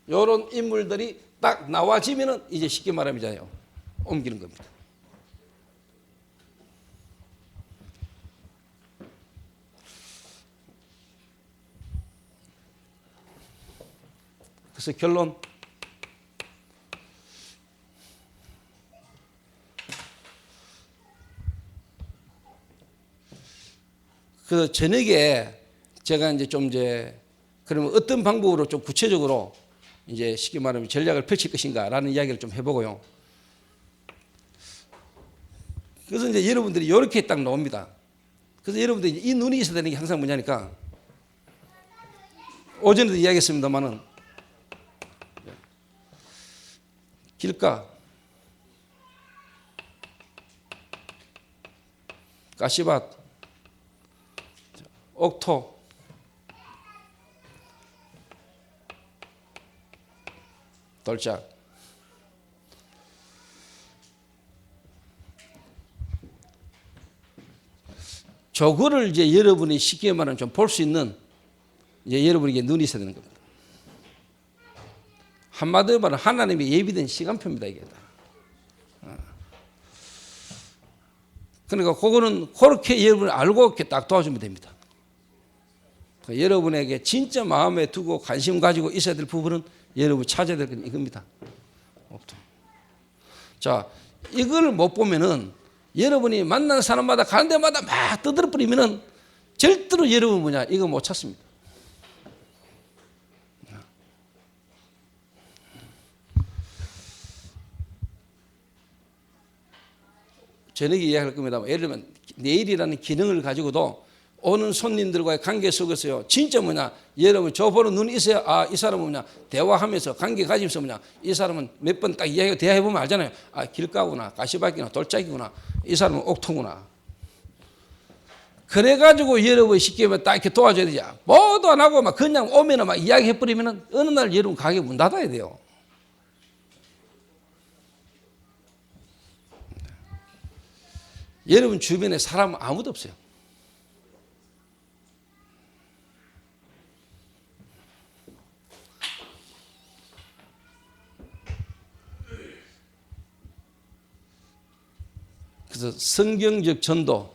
이런 인물들이 딱 나와지면은 이제 쉽게 말하면 옮기는 겁니다. 그래서 결론. 그 저녁에 제가 그러면 어떤 방법으로 좀 구체적으로 이제 쉽게 말하면 전략을 펼칠 것인가라는 이야기를 좀 해보고요. 그래서 이제 여러분들이 이렇게 딱 나옵니다. 그래서 여러분들이 이 눈이 있어야 되는 게 항상 뭐냐니까 오전에도 이야기했습니다만은 길가, 가시밭, 옥토, 돌짝. 저거를 이제 여러분이 쉽게 말하면 좀 볼 수 있는 이제 여러분에게 눈이 있어야 되는 겁니다. 한마디로 말하면 하나님의 예비된 시간표입니다, 이게. 그러니까 그거는 그렇게 여러분이 알고 이렇게 딱 도와주면 됩니다. 여러분에게 진짜 마음에 두고 관심 가지고 있어야 될 부분은 여러분이 찾아야 될 건 이겁니다. 자, 이걸 못 보면은 여러분이 만나는 사람마다 가는 데마다 막 떠들어 버리면은 절대로 여러분 뭐냐 이거 못 찾습니다. 저녁에 이야기할 겁니다. 예를 들면 내일이라는 기능을 가지고도 오는 손님들과의 관계 속에서요, 진짜 뭐냐, 여러분 저 보는 눈이 있어야 아, 이 사람은 뭐냐, 대화하면서 관계 가지면서 뭐냐, 이 사람은 몇 번 딱 이야기가 대화해보면 알잖아요. 아, 길가구나, 가시밭기구나, 돌짝이구나, 이 사람은 옥토구나. 그래가지고 여러분 쉽게 말하면 딱 이렇게 도와줘야 되지. 뭐도 안 하고 막 그냥 오면은 막 이야기해버리면은 어느 날 여러분 가게 문 닫아야 돼요. 여러분 주변에 사람 아무도 없어요. 그래서 성경적 전도,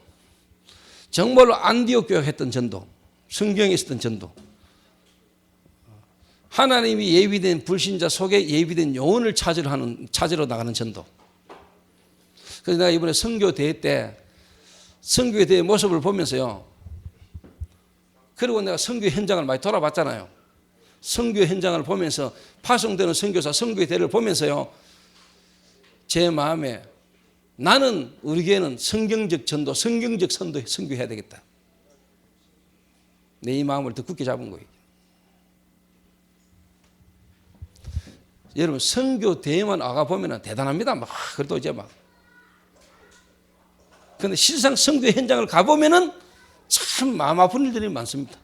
정말로 안디옥 교회가 했던 전도, 성경에 있었던 전도, 하나님이 예비된 불신자 속에 예비된 영혼을 찾으러 나가는 전도. 그래서 내가 이번에 선교대회 때 선교대회 모습을 보면서요, 그리고 내가 선교 현장을 많이 돌아봤잖아요. 선교 현장을 보면서 파송되는 선교사 선교대회를 보면서요, 제 마음에 나는 우리 교회는 성경적 전도, 성경적 선교해야 되겠다. 내 이 마음을 더 굳게 잡은 거예요. 여러분 선교 대회만 나가 보면 대단합니다. 막 그래도 이제 막. 그런데 실상 선교 현장을 가 보면은 참 마음 아픈 일들이 많습니다.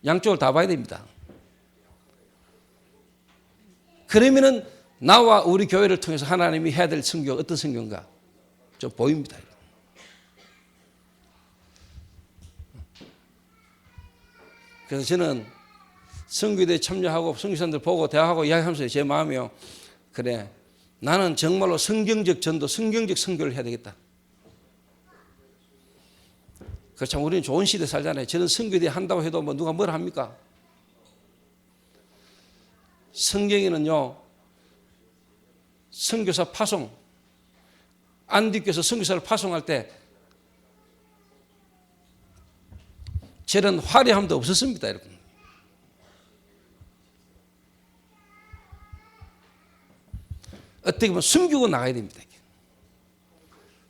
양쪽을 다 봐야 됩니다. 그러면은 나와 우리 교회를 통해서 하나님이 해야 될 선교가 어떤 선교인가 좀 보입니다. 그래서 저는 선교대에 참여하고 선교사님들 보고 대화하고 이야기하면서 제 마음이요, 그래 나는 정말로 성경적 전도, 성경적 선교를 해야 되겠다. 그래서 참 우리는 좋은 시대에 살잖아요. 저는 선교대에 한다고 해도 뭐 누가 뭘 합니까? 성경에는요, 선교사 파송, 안디교에서 선교사를 파송할 때 저런 화려함도 없었습니다, 여러분. 어떻게 보면 숨기고 나가야 됩니다.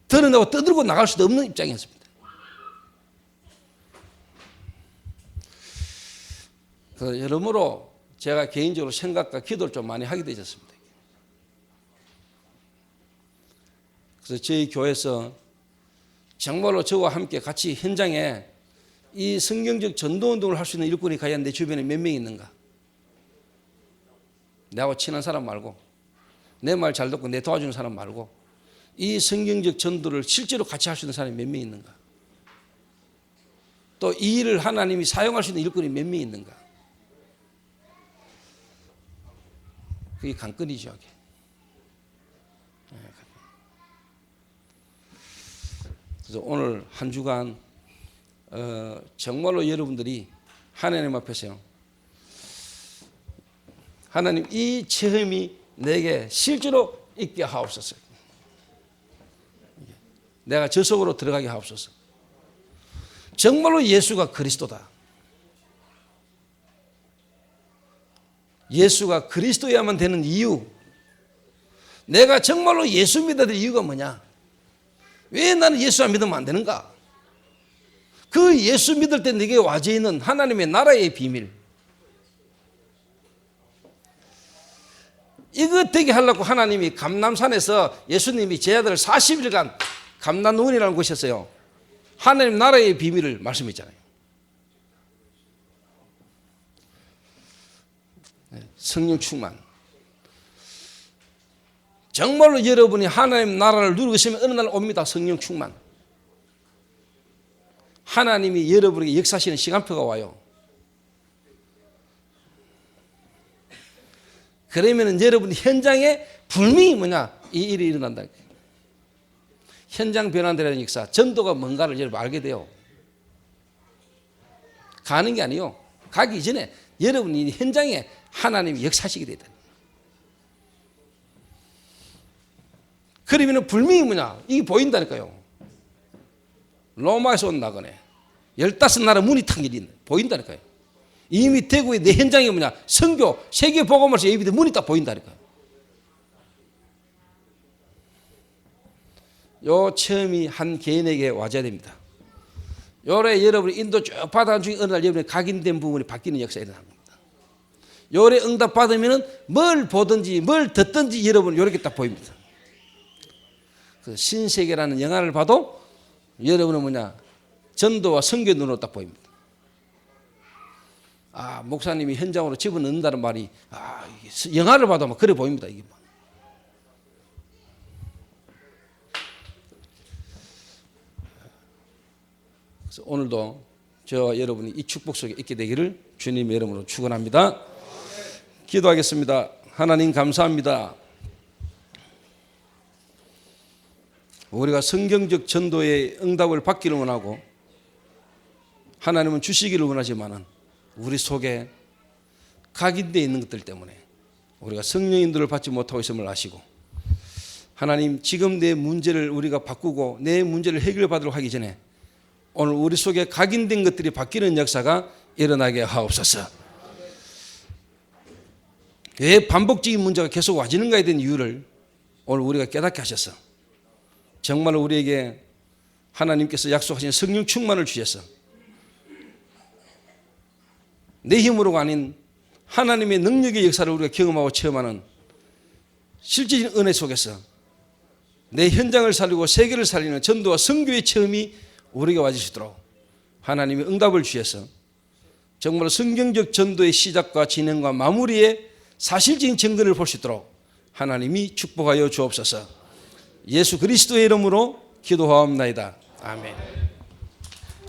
드러내고 떠들고 나갈 수도 없는 입장이었습니다. 그래서 여러모로 제가 개인적으로 생각과 기도를 좀 많이 하게 되셨습니다. 그래서 저희 교회에서 정말로 저와 함께 같이 현장에 이 성경적 전도운동을 할 수 있는 일꾼이 과연 내 주변에 몇 명 있는가? 내하고 친한 사람 말고, 내 말 잘 듣고 내 도와주는 사람 말고, 이 성경적 전도를 실제로 같이 할 수 있는 사람이 몇 명 있는가? 또 이 일을 하나님이 사용할 수 있는 일꾼이 몇 명 있는가? 그게 관건이죠. 그래서 오늘 한 주간 정말로 여러분들이 하나님 앞에서요, 하나님 이 체험이 내게 실제로 있게 하옵소서. 내가 저 속으로 들어가게 하옵소서. 정말로 예수가 그리스도다. 예수가 그리스도야만 되는 이유, 내가 정말로 예수 믿어야 될 이유가 뭐냐? 왜 나는 예수 안 믿으면 안 되는가? 그 예수 믿을 때 내게 와져 있는 하나님의 나라의 비밀, 이거 되게 하려고 하나님이 감람산에서 예수님이 제자들을 40일간 감람원이라는 곳이었어요. 하나님 나라의 비밀을 말씀했잖아요. 성령 충만. 정말로 여러분이 하나님 나라를 누리고 있으면 어느 날 옵니다. 성령 충만. 하나님이 여러분에게 역사하시는 시간표가 와요. 그러면 여러분 현장에 분명히 뭐냐, 이 일이 일어난다. 현장 변환되라는 역사, 전도가 뭔가를 여러분 알게 돼요. 가는 게 아니요, 가기 전에 여러분이 현장에 하나님이 역사하시게 되다. 그러면 분명히 뭐냐, 이게 보인다니까요. 로마에서 온 나그네 15나라 문이 탁 열린 보인다니까요. 이미 대구의 내 현장에 뭐냐, 선교 세계 복음화서 예비된 문이 딱 보인다니까요. 요 체험이 한 개인에게 와줘야 됩니다. 요래 여러분이 인도 쭉 받아간 중에 어느 날 여러분이 각인된 부분이 바뀌는 역사가 일어나는 겁니다. 요래 응답 받으면은 뭘 보든지 뭘 듣든지 여러분 이렇게 딱 보입니다. 그 신세계라는 영화를 봐도 여러분은 뭐냐 전도와 선교 눈으로 딱 보입니다. 아 목사님이 현장으로 집어넣는다는 말이 영화를 봐도 막 그래 보입니다. 이게 막. 그래서 오늘도 저와 여러분이 이 축복 속에 있게 되기를 주님의 이름으로 축원합니다. 기도하겠습니다. 하나님 감사합니다. 우리가 성경적 전도의 응답을 받기를 원하고 하나님은 주시기를 원하지만은 우리 속에 각인되어 있는 것들 때문에 우리가 성령 인도를 받지 못하고 있음을 아시고 하나님 지금 내 문제를 우리가 바꾸고 내 문제를 해결받으려고 하기 전에 오늘 우리 속에 각인된 것들이 바뀌는 역사가 일어나게 하옵소서. 왜 반복적인 문제가 계속 와지는가에 대한 이유를 오늘 우리가 깨닫게 하셔서 정말 우리에게 하나님께서 약속하신 성령 충만을 주셔서 내 힘으로가 아닌 하나님의 능력의 역사를 우리가 경험하고 체험하는 실질적인 은혜 속에서 내 현장을 살리고 세계를 살리는 전도와 선교의 체험이 우리가 와질 수 있도록 하나님이 응답을 주셔서 정말 성경적 전도의 시작과 진행과 마무리의 사실적인 증거를 볼 수 있도록 하나님이 축복하여 주옵소서. 예수 그리스도의 이름으로 기도하옵나이다. 아멘.